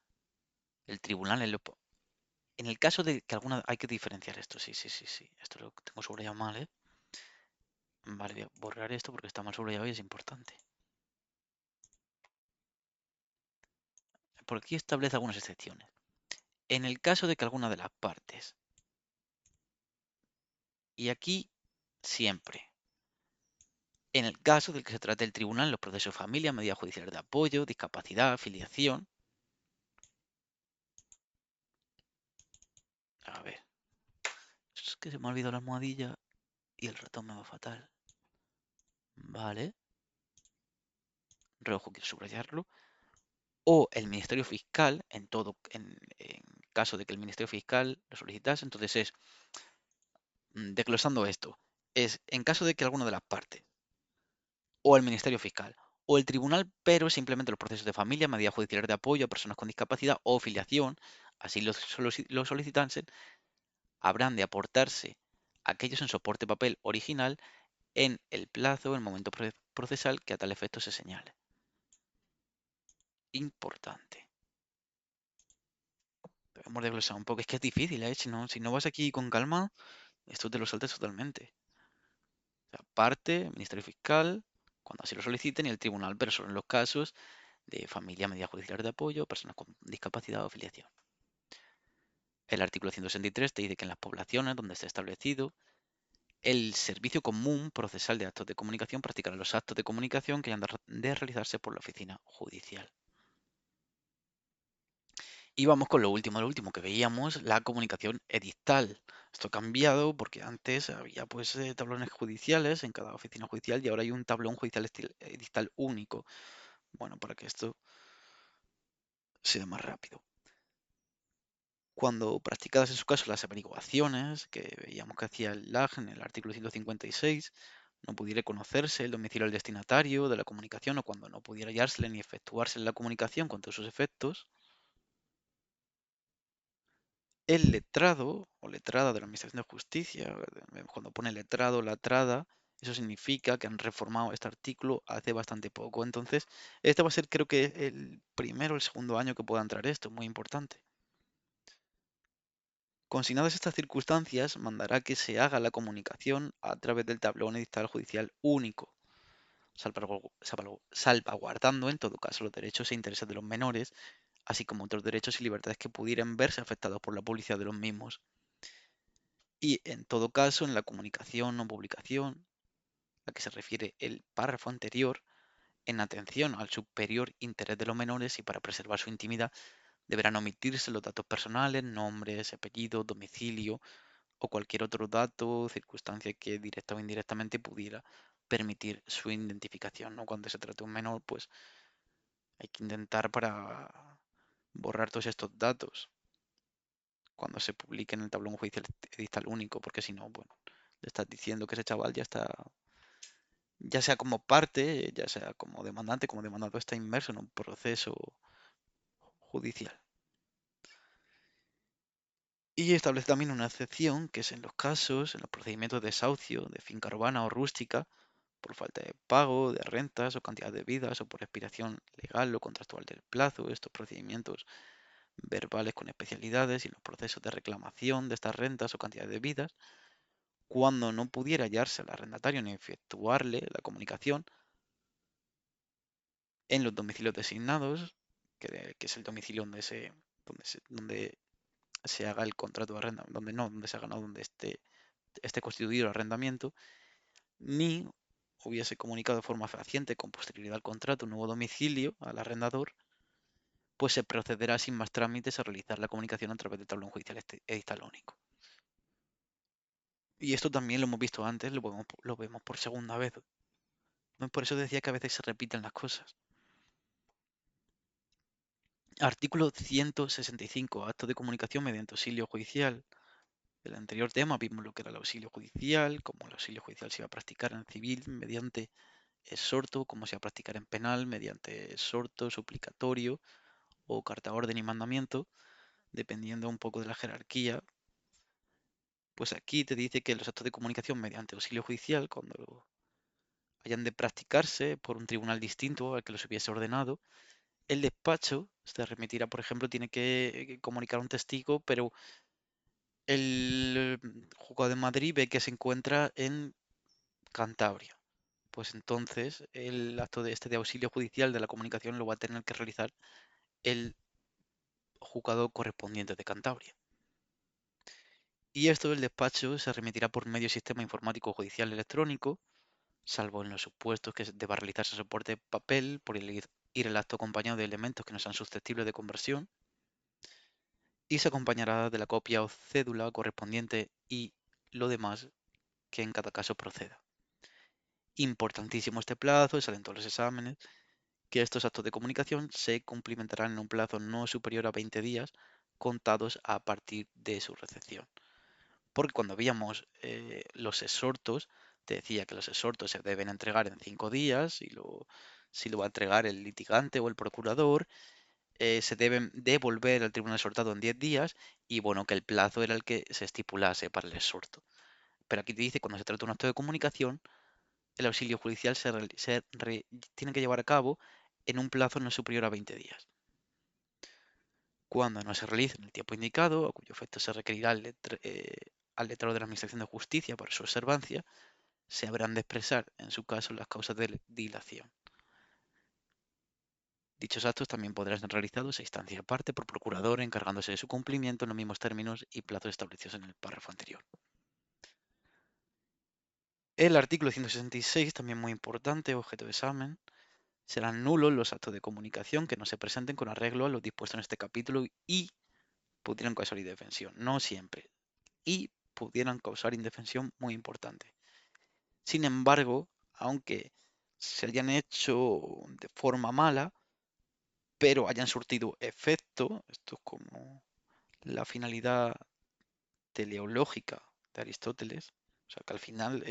el tribunal, en el caso de que alguna, hay que diferenciar esto, sí, sí, sí, sí, esto lo tengo subrayado mal, ¿eh? Vale, voy a borrar esto porque está mal subrayado y es importante. Por aquí establece algunas excepciones. En el caso de que alguna de las partes, y aquí siempre, en el caso del que se trate el tribunal, los procesos de familia, medidas judiciales de apoyo, discapacidad, filiación. A ver, es que se me ha olvidado la almohadilla y el ratón me va fatal. Vale, rojo, quiero subrayarlo. O el Ministerio Fiscal, en caso de que el Ministerio Fiscal lo solicitase, entonces es, desglosando esto, es en caso de que alguna de las partes, o el Ministerio Fiscal, o el Tribunal, pero simplemente los procesos de familia, medidas judiciales de apoyo a personas con discapacidad o filiación, así lo solicitasen, habrán de aportarse aquellos en soporte papel original en el plazo, en el momento procesal que a tal efecto se señale. Importante. Debemos desglosar un poco, es que es difícil, ¿eh? Si no vas aquí con calma, esto te lo saltas totalmente. O sea, parte, Ministerio Fiscal, cuando así lo soliciten, y el tribunal, pero solo en los casos de familia, medidas judiciales de apoyo, personas con discapacidad o afiliación. El artículo 163 te dice que en las poblaciones donde esté establecido el servicio común procesal de actos de comunicación practicará los actos de comunicación que hayan de realizarse por la oficina judicial. Y vamos con lo último que veíamos, la comunicación edictal. Esto ha cambiado porque antes había pues tablones judiciales en cada oficina judicial y ahora hay un tablón judicial edictal único. Bueno, para que esto sea más rápido. Cuando practicadas en su caso las averiguaciones, que veíamos que hacía el LAG en el artículo 156, no pudiera conocerse el domicilio del destinatario de la comunicación o cuando no pudiera hallársele ni efectuarse la comunicación con todos sus efectos, el letrado o letrada de la Administración de Justicia, cuando pone letrado o letrada, Eso significa que han reformado este artículo hace bastante poco. Entonces, este va a ser creo que el primero o el segundo año que pueda entrar esto, muy importante. Consignadas estas circunstancias, mandará que se haga la comunicación a través del tablón editorial judicial único, salvaguardando en todo caso los derechos e intereses de los menores, así como otros derechos y libertades que pudieran verse afectados por la publicidad de los mismos. Y en todo caso, en la comunicación o publicación a que se refiere el párrafo anterior, en atención al superior interés de los menores y para preservar su intimidad, deberán omitirse los datos personales, nombres, apellidos, domicilio o cualquier otro dato, circunstancia que directa o indirectamente pudiera permitir su identificación, ¿no? Cuando se trata de un menor, pues hay que intentar para borrar todos estos datos cuando se publique en el tablón judicial edital único, porque si no, bueno, le estás diciendo que ese chaval ya está, ya sea como parte, ya sea como demandante, como demandado, está inmerso en un proceso judicial. Y establece también una excepción, que es en los casos, en los procedimientos de desahucio de finca urbana o rústica, por falta de pago de rentas o cantidad de vidas o por expiración legal o contractual del plazo, estos procedimientos verbales con especialidades y los procesos de reclamación de estas rentas o cantidad de vidas, cuando no pudiera hallarse al arrendatario ni efectuarle la comunicación en los domicilios designados, que es el domicilio donde se haga el contrato de arrendamiento, donde no, donde se haga, no, donde esté constituido el arrendamiento, ni hubiese comunicado de forma fehaciente con posterioridad al contrato un nuevo domicilio al arrendador, pues se procederá sin más trámites a realizar la comunicación a través del tablón judicial edital único. Y esto también lo hemos visto antes, lo vemos por segunda vez. ¿No? Por eso decía que a veces se repiten las cosas. Artículo 165. Acto de comunicación mediante auxilio judicial. El anterior tema vimos lo que era el auxilio judicial, cómo el auxilio judicial se iba a practicar en civil mediante exhorto, cómo se iba a practicar en penal mediante exhorto, suplicatorio o carta orden y mandamiento, dependiendo un poco de la jerarquía. Pues aquí te dice que los actos de comunicación mediante auxilio judicial, cuando hayan de practicarse por un tribunal distinto al que los hubiese ordenado, el despacho se remitirá, por ejemplo, tiene que comunicar a un testigo, pero el juzgado de Madrid ve que se encuentra en Cantabria. Pues entonces el acto de auxilio judicial de la comunicación lo va a tener que realizar el juzgado correspondiente de Cantabria. Y esto del despacho se remitirá por medio del sistema informático judicial electrónico, salvo en los supuestos que deba realizarse soporte de papel por ir el acto acompañado de elementos que no sean susceptibles de conversión, y se acompañará de la copia o cédula correspondiente y lo demás que en cada caso proceda. Importantísimo este plazo, salen todos los exámenes, que estos actos de comunicación se cumplimentarán en un plazo no superior a 20 días contados a partir de su recepción. Porque cuando veíamos los exhortos, te decía que los exhortos se deben entregar en 5 días, si lo va a entregar el litigante o el procurador, se deben devolver al tribunal exhortado en 10 días y bueno, que el plazo era el que se estipulase para el exhorto. Pero aquí te dice, cuando se trata de un acto de comunicación, el auxilio judicial tiene que llevar a cabo en un plazo no superior a 20 días. Cuando no se realice en el tiempo indicado, a cuyo efecto se requerirá al letrado de la Administración de Justicia para su observancia, se habrán de expresar, en su caso, las causas de dilación. Dichos actos también podrán ser realizados a instancia aparte por procurador, encargándose de su cumplimiento en los mismos términos y plazos establecidos en el párrafo anterior. El artículo 166, también muy importante, objeto de examen, serán nulos los actos de comunicación que no se presenten con arreglo a lo dispuesto en este capítulo y pudieran causar indefensión. No siempre. Y pudieran causar indefensión muy importante. Sin embargo, aunque se hayan hecho de forma mala, pero hayan surtido efecto, esto es como la finalidad teleológica de Aristóteles, o sea que al final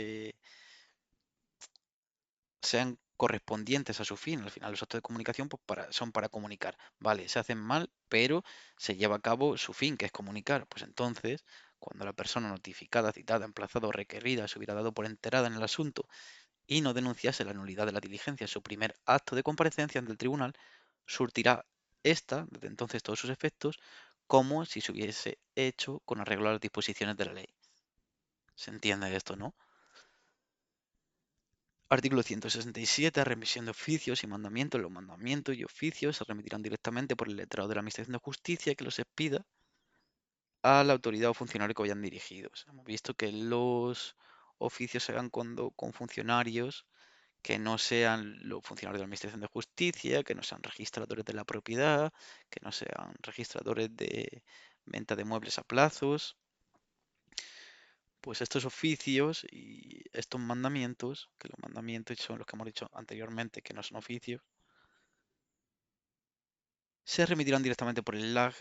sean correspondientes a su fin. Al final los actos de comunicación pues, son para comunicar. Vale, se hacen mal, pero se lleva a cabo su fin, que es comunicar. Pues entonces, cuando la persona notificada, citada, emplazada o requerida se hubiera dado por enterada en el asunto y no denunciase la nulidad de la diligencia en su primer acto de comparecencia ante el tribunal, surtirá esta, desde entonces, todos sus efectos, como si se hubiese hecho con arreglo a las disposiciones de la ley. ¿Se entiende esto, no? Artículo 167. Remisión de oficios y mandamientos. Los mandamientos y oficios se remitirán directamente por el letrado de la Administración de Justicia que los expida a la autoridad o funcionario que vayan dirigidos. Hemos visto que los oficios se hagan con funcionarios que no sean los funcionarios de la Administración de Justicia, que no sean registradores de la propiedad, que no sean registradores de venta de muebles a plazos. Pues estos oficios y estos mandamientos, que los mandamientos son los que hemos dicho anteriormente que no son oficios, se remitirán directamente por el LAG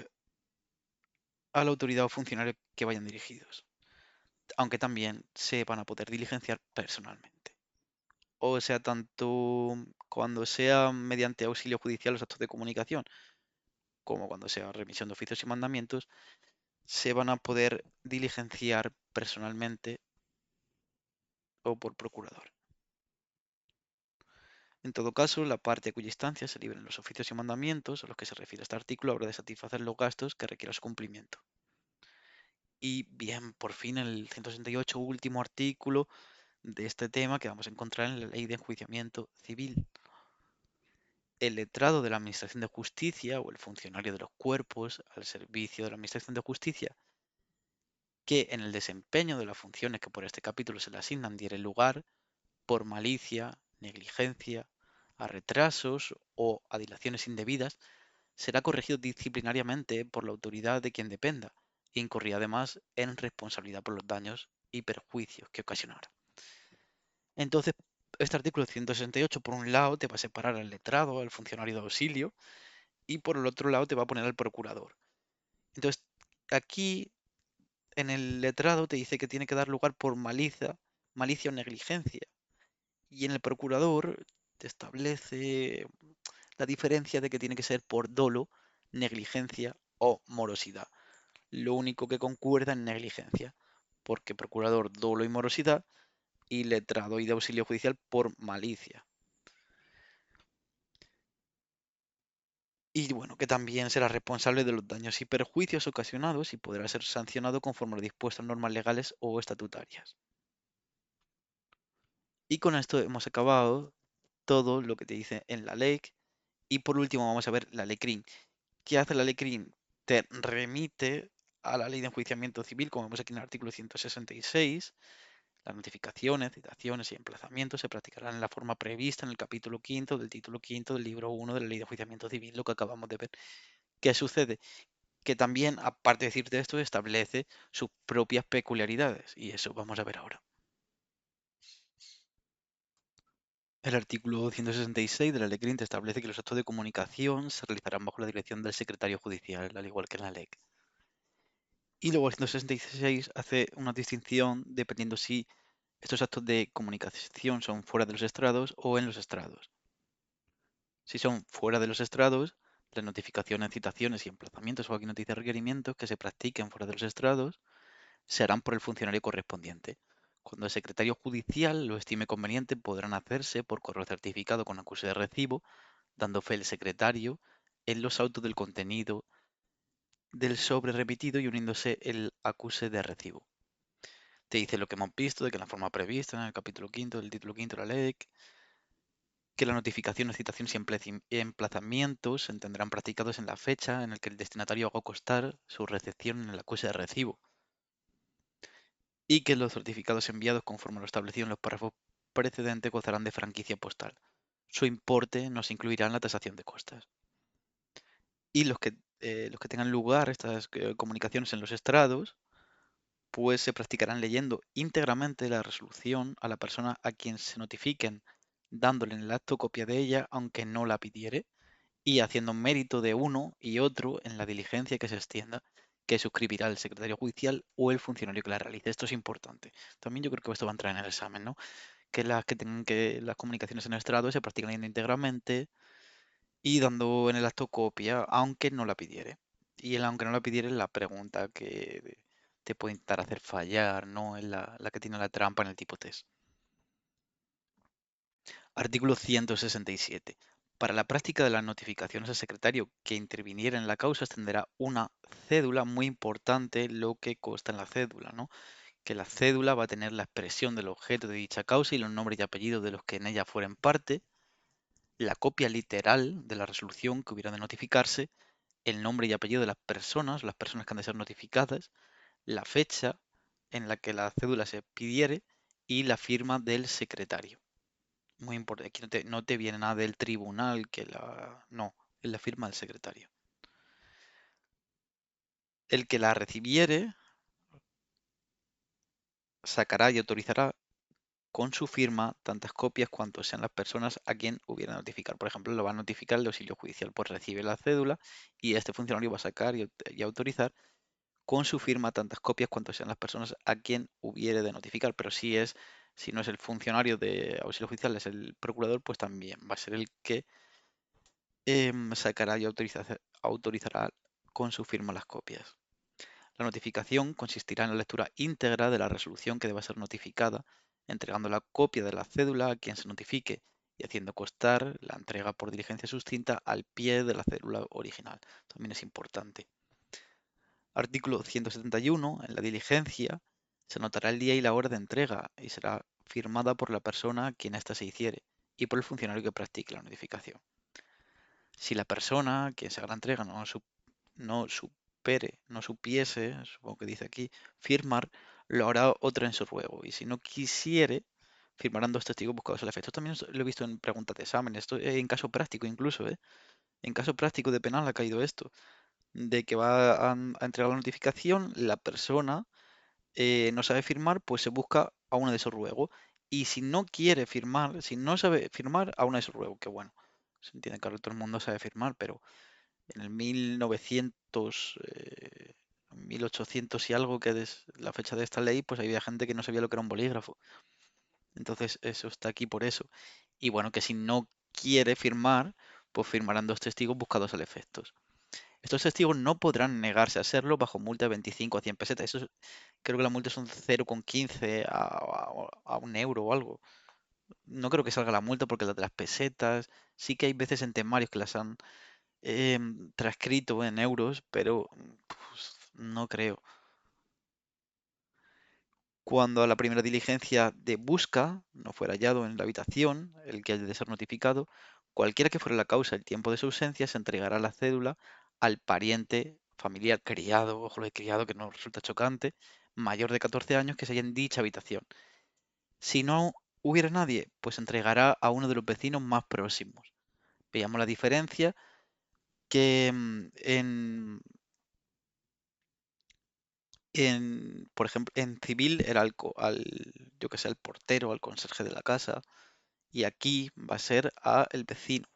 a la autoridad o funcionario que vayan dirigidos, aunque también se van a poder diligenciar personalmente. O sea, tanto cuando sea mediante auxilio judicial los actos de comunicación, como cuando sea remisión de oficios y mandamientos, se van a poder diligenciar personalmente o por procurador. En todo caso, la parte a cuya instancia se libren los oficios y mandamientos a los que se refiere este artículo habrá de satisfacer los gastos que requiera su cumplimiento. Y bien, por fin el 168, último artículo de este tema que vamos a encontrar en la Ley de Enjuiciamiento Civil. El letrado de la Administración de Justicia o el funcionario de los cuerpos al servicio de la Administración de Justicia que en el desempeño de las funciones que por este capítulo se le asignan diere lugar por malicia, negligencia, a retrasos o a dilaciones indebidas, será corregido disciplinariamente por la autoridad de quien dependa e incurrirá además en responsabilidad por los daños y perjuicios que ocasionara. Entonces, este artículo 168, por un lado, te va a separar al letrado, al funcionario de auxilio, y por el otro lado te va a poner al procurador. Entonces, aquí en el letrado te dice que tiene que dar lugar por malicia o negligencia. Y en el procurador te establece la diferencia de que tiene que ser por dolo, negligencia o morosidad. Lo único que concuerda en negligencia, porque procurador dolo y morosidad y letrado y de auxilio judicial por malicia. Y bueno, que también será responsable de los daños y perjuicios ocasionados y podrá ser sancionado conforme a lo dispuesto en normas legales o estatutarias. Y con esto hemos acabado todo lo que te dice en la ley. Y por último vamos a ver la ley CRIM. ¿Qué hace la ley CRIM? Te remite a la ley de enjuiciamiento civil, como vemos aquí en el artículo 166. Las notificaciones, citaciones y emplazamientos se practicarán en la forma prevista en el capítulo quinto del título quinto del libro 1 de la ley de enjuiciamiento civil, lo que acabamos de ver. ¿Qué sucede? Que también, aparte de decirte esto, establece sus propias peculiaridades, y eso vamos a ver ahora. El artículo 166 de la Ley Green establece que los actos de comunicación se realizarán bajo la dirección del secretario judicial, al igual que en la ley. Y luego el 166 hace una distinción dependiendo si estos actos de comunicación son fuera de los estrados o en los estrados. Si son fuera de los estrados, las notificaciones, citaciones y emplazamientos o aquí nos dice requerimientos que se practiquen fuera de los estrados se harán por el funcionario correspondiente. Cuando el secretario judicial lo estime conveniente, podrán hacerse por correo certificado con acuse de recibo, dando fe el secretario en los autos del contenido del sobre remitido y uniéndose el acuse de recibo. Te dice lo que hemos visto, de que en la forma prevista en el capítulo quinto del título quinto de la ley, que las notificaciones, citaciones y emplazamientos se entenderán practicados en la fecha en la que el destinatario haga constar su recepción en el acuse de recibo, y que los certificados enviados conforme a lo establecido en los párrafos precedentes gozarán de franquicia postal. Su importe no se incluirá en la tasación de costas. Y los que tengan lugar, estas comunicaciones en los estrados, pues se practicarán leyendo íntegramente la resolución a la persona a quien se notifiquen, dándole en el acto copia de ella, aunque no la pidiere, y haciendo mérito de uno y otro en la diligencia que se extienda, que suscribirá el secretario judicial o el funcionario que la realice. Esto es importante. También yo creo que esto va a entrar en el examen, ¿no? Que las que tengan que las comunicaciones en el estrado se practican íntegramente y dando en el acto copia, aunque no la pidiere. Y el aunque no la pidiere la pregunta te puede intentar hacer fallar, ¿no? Es la que tiene la trampa en el tipo test. Artículo 167. Para la práctica de las notificaciones al secretario que interviniera en la causa, extenderá una cédula muy importante lo que consta en la cédula, ¿no? Que la cédula va a tener la expresión del objeto de dicha causa y los nombres y apellidos de los que en ella fueren parte, la copia literal de la resolución que hubiera de notificarse, el nombre y apellido de las personas que han de ser notificadas, la fecha en la que la cédula se pidiere y la firma del secretario. Muy importante, aquí no te viene nada del tribunal que la... No, es la firma del secretario. El que la recibiere sacará y autorizará con su firma tantas copias cuanto sean las personas a quien hubiera notificar. Por ejemplo, lo va a notificar el auxilio judicial, pues recibe la cédula y este funcionario va a sacar y autorizar con su firma tantas copias cuanto sean las personas a quien hubiere de notificar. Pero si no es el funcionario de auxilio judicial, es el procurador, pues también va a ser el que sacará y autorizará con su firma las copias. La notificación consistirá en la lectura íntegra de la resolución que deba ser notificada, entregando la copia de la cédula a quien se notifique y haciendo constar la entrega por diligencia sustinta al pie de la cédula original. También es importante. Artículo 171. En la diligencia se anotará el día y la hora de entrega y será firmada por la persona a quien ésta se hiciere y por el funcionario que practique la notificación. Si la persona a quien se haga la entrega no supiese, supongo que dice aquí, firmar, lo hará otra en su ruego. Y si no quisiere, firmarán dos testigos buscados al efecto. Esto también lo he visto en preguntas de examen, esto en caso práctico incluso, ¿eh? En caso práctico de penal ha caído esto, de que va a entregar la notificación, la persona no sabe firmar, pues se busca a una de esos ruegos. Y si no quiere firmar, si no sabe firmar, a una de esos ruegos, que bueno, se entiende que ahora todo el mundo sabe firmar, pero en el 1900, 1800 y algo, que es la fecha de esta ley, pues había gente que no sabía lo que era un bolígrafo. Entonces eso está aquí por eso. Y bueno, que si no quiere firmar, pues firmarán dos testigos buscados al efecto. Estos testigos no podrán negarse a hacerlo bajo multa de 25 a 100 pesetas. Creo que la multa son 0,15 a 1 euro o algo. No creo que salga la multa porque las de las pesetas, sí que hay veces en temarios que las han transcrito en euros, pero pues, no creo. Cuando a la primera diligencia de busca no fuera hallado en la habitación el que haya de ser notificado, cualquiera que fuera la causa el tiempo de su ausencia, se entregará la cédula al pariente, familiar, criado, ojo lo de criado que no resulta chocante, mayor de 14 años que se halla en dicha habitación. Si no hubiera nadie, pues se entregará a uno de los vecinos más próximos. Veamos la diferencia que por ejemplo, en civil era yo que sé, al portero, al conserje de la casa, y aquí va a ser a el vecino.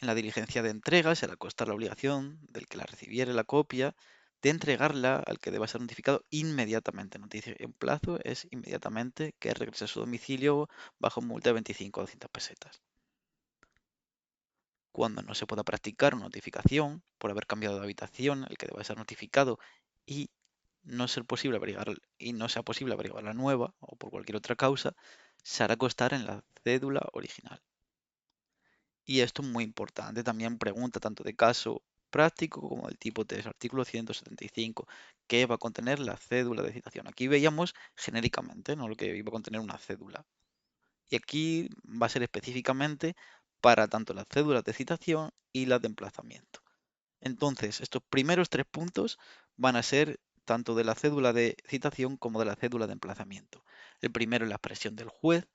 En la diligencia de entrega será constar la obligación del que la recibiere la copia de entregarla al que deba ser notificado inmediatamente. Noticia en plazo es inmediatamente que regrese a su domicilio bajo multa de 25 o 200 pesetas. Cuando no se pueda practicar una notificación por haber cambiado de habitación, el que deba ser notificado y no ser posible averiguar y no sea posible averiguar la nueva o por cualquier otra causa, se hará constar en la cédula original. Y esto es muy importante, también pregunta tanto de caso práctico como del tipo 3, artículo 175, que va a contener la cédula de citación. Aquí veíamos genéricamente, no lo que iba a contener una cédula. Y aquí va a ser específicamente para tanto las cédulas de citación y las de emplazamiento. Entonces, estos primeros tres puntos van a ser tanto de la cédula de citación como de la cédula de emplazamiento. El primero es la expresión del juez,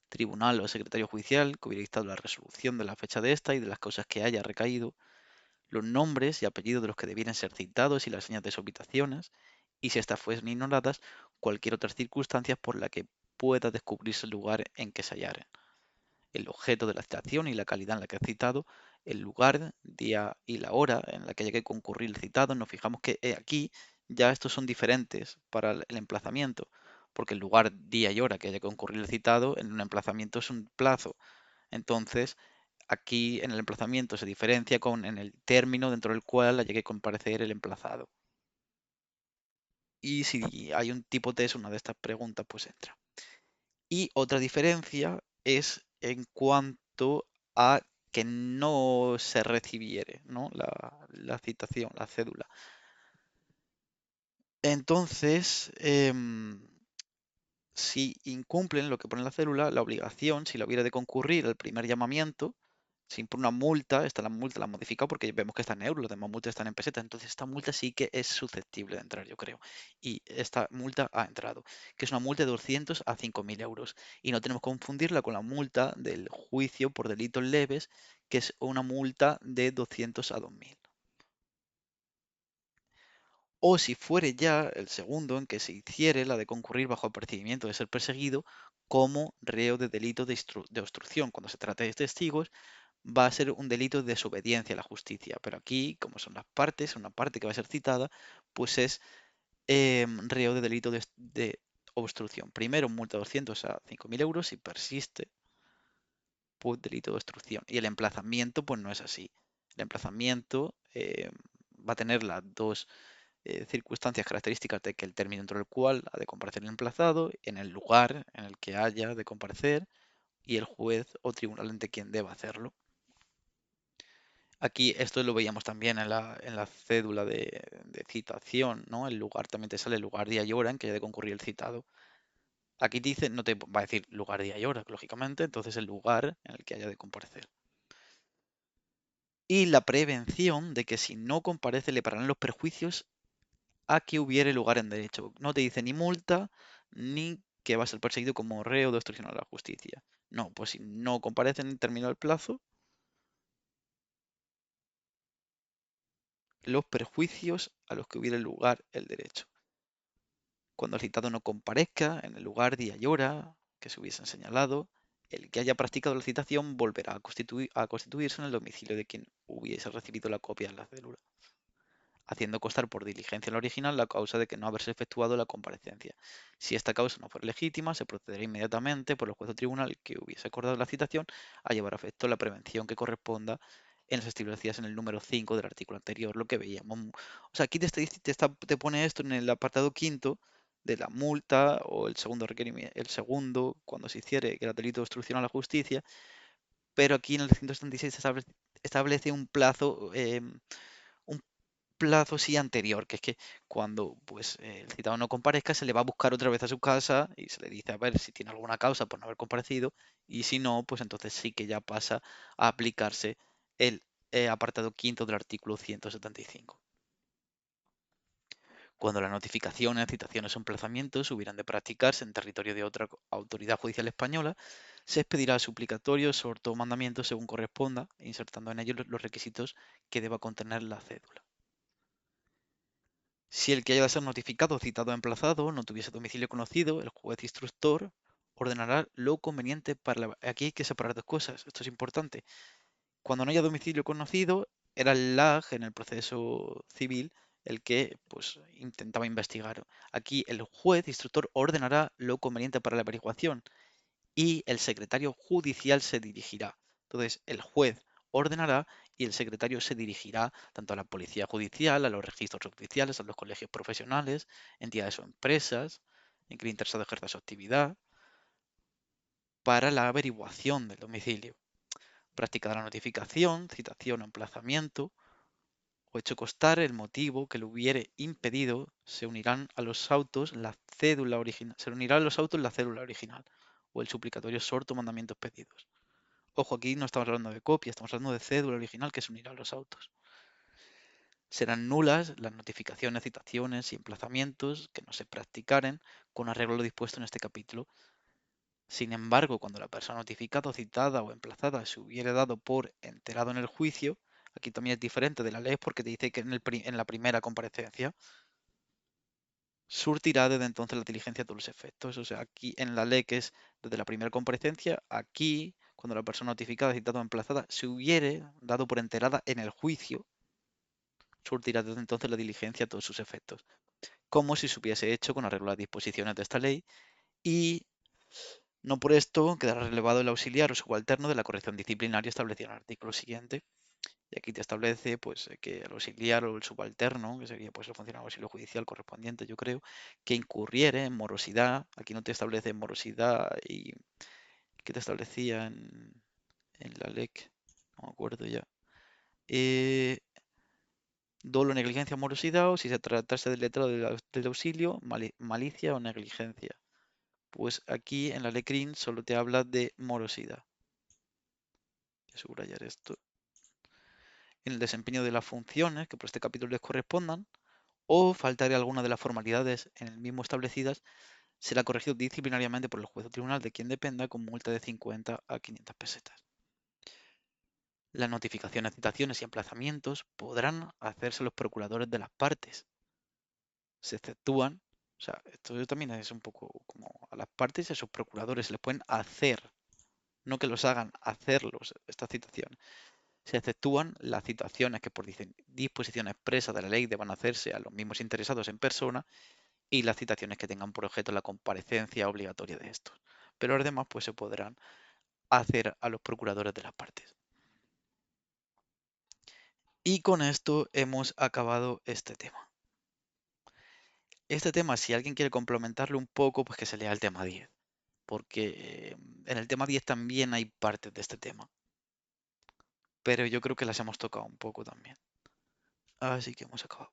tribunal o secretario judicial que hubiera dictado la resolución de la fecha de esta y de las causas que haya recaído, los nombres y apellidos de los que debieran ser citados y las señas de sus habitaciones, y si estas fuesen ignoradas, cualquier otra circunstancia por la que pueda descubrirse el lugar en que se hallaren, el objeto de la citación y la calidad en la que es citado, el lugar, día y la hora en la que haya que concurrir el citado. Nos fijamos que aquí ya estos son diferentes para el emplazamiento, porque el lugar, día y hora que haya que concurrir el citado en un emplazamiento es un plazo. Entonces, aquí en el emplazamiento se diferencia con en el término dentro del cual haya que comparecer el emplazado. y si hay un tipo test, una de estas preguntas, pues entra. Y otra diferencia es en cuanto a que no se recibiere, ¿no? La citación, la cédula. Entonces, si incumplen lo que pone en la célula, la obligación, si la hubiera de concurrir el primer llamamiento, se impone una multa, esta la multa la han modificado porque vemos que está en euros, las demás multas están en pesetas, entonces esta multa sí que es susceptible de entrar, yo creo. Y esta multa ha entrado, que es una multa de 200 a 5.000 euros. Y no tenemos que confundirla con la multa del juicio por delitos leves, que es una multa de 200 a 2.000. O si fuere ya el segundo en que se hiciere la de concurrir bajo el procedimiento de ser perseguido como reo de delito de obstrucción. Cuando se trate de testigos, va a ser un delito de desobediencia a la justicia. Pero aquí, como son las partes, una parte que va a ser citada, pues es reo de delito de obstrucción. Primero, multa de 200 a 5.000 euros. Si persiste, pues delito de obstrucción. Y el emplazamiento, pues no es así. El emplazamiento va a tener las dos circunstancias características de que el término dentro del cual ha de comparecer el emplazado, en el lugar en el que haya de comparecer y el juez o tribunal ante quien deba hacerlo. Aquí esto lo veíamos también en la cédula de citación, ¿no? El lugar también te sale el lugar, día y hora en que haya de concurrir el citado. Aquí te dice, no te va a decir lugar, día y hora, lógicamente, entonces el lugar en el que haya de comparecer. Y la prevención de que si no comparece le pararán los perjuicios a que hubiere lugar en derecho. No te dice ni multa ni que va a ser perseguido como reo de obstrucción a la justicia. No, pues si no comparece en terminado el plazo, los perjuicios a los que hubiere lugar el derecho. Cuando el citado no comparezca en el lugar, día y hora que se hubiesen señalado, el que haya practicado la citación volverá a constituirse en el domicilio de quien hubiese recibido la copia de la célula, haciendo constar por diligencia en la original la causa de que no haberse efectuado la comparecencia. Si esta causa no fuera legítima, se procederá inmediatamente por el juez o tribunal que hubiese acordado la citación a llevar a efecto la prevención que corresponda en las establecidas en el número 5 del artículo anterior, lo que veíamos. O sea, aquí te pone esto en el apartado quinto de la multa o el segundo requerimiento, el segundo, cuando se hiciere que era delito de obstrucción a la justicia, pero aquí en el 176 se establece un plazo sí anterior, que es que cuando pues el citado no comparezca se le va a buscar otra vez a su casa y se le dice a ver si tiene alguna causa por no haber comparecido y si no, pues entonces sí que ya pasa a aplicarse el apartado quinto del artículo 175. Cuando las notificaciones, citaciones o emplazamientos hubieran de practicarse en territorio de otra autoridad judicial española, se expedirá suplicatorio, exhorto o mandamiento según corresponda, insertando en ellos los requisitos que deba contener la cédula. Si el que haya de ser notificado o citado o emplazado no tuviese domicilio conocido, el juez instructor ordenará lo conveniente para Aquí hay que separar dos cosas, esto es importante. Cuando no haya domicilio conocido, era el LAG en el proceso civil el que pues intentaba investigar. Aquí el juez instructor ordenará lo conveniente para la averiguación y el secretario judicial se dirigirá. Entonces, el juez ordenará y el secretario se dirigirá tanto a la policía judicial, a los registros oficiales, a los colegios profesionales, entidades o empresas en que el interesado ejerza su actividad para la averiguación del domicilio. Practicada la notificación, citación o emplazamiento o hecho constar el motivo que lo hubiere impedido, se unirán a los autos la cédula original, se unirá a los autos la cédula original o el suplicatorio sorto mandamientos pedidos. Ojo, aquí no estamos hablando de copia, estamos hablando de cédula original que se unirá a los autos. Serán nulas las notificaciones, citaciones y emplazamientos que no se practicaren con arreglo a lo dispuesto en este capítulo. Sin embargo, cuando la persona notificada, citada o emplazada se hubiere dado por enterado en el juicio, aquí también es diferente de la ley porque te dice que en la primera comparecencia surtirá desde entonces la diligencia a todos los efectos. O sea, aquí en la ley que es desde la primera comparecencia, aquí, cuando la persona notificada, citada o emplazada se hubiere dado por enterada en el juicio, surtirá desde entonces la diligencia a todos sus efectos, como si se hubiese hecho con arreglo a las disposiciones de esta ley y no por esto quedará relevado el auxiliar o subalterno de la corrección disciplinaria establecida en el artículo siguiente. Y aquí te establece pues que el auxiliar o el subalterno, que sería pues el funcionario auxiliar judicial correspondiente, yo creo, que incurriere en morosidad, aquí no te establece morosidad y que te establecía en la LEC, no me acuerdo ya. Eh, Dolo, negligencia, morosidad, o si se tratase del letrado del auxilio, malicia o negligencia. Pues aquí en la LECRIN solo te habla de morosidad. Voy a subrayar esto. En el desempeño de las funciones que por este capítulo les correspondan, o faltare alguna de las formalidades en el mismo establecidas, será corregido disciplinariamente por el juez o tribunal de quien dependa con multa de 50 a 500 pesetas. Las notificaciones, citaciones y emplazamientos podrán hacerse los procuradores de las partes. Se exceptúan, o sea, esto también es un poco como a las partes y a sus procuradores se les pueden hacer, no que los hagan, hacerlos estas citaciones. Se exceptúan las citaciones que por disposición expresa de la ley deban hacerse a los mismos interesados en persona y las citaciones que tengan por objeto la comparecencia obligatoria de estos. Pero los demás pues se podrán hacer a los procuradores de las partes. Y con esto hemos acabado este tema. Este tema, si alguien quiere complementarlo un poco, pues que se lea el tema 10, porque en el tema 10 también hay partes de este tema, pero yo creo que las hemos tocado un poco también. Así que hemos acabado.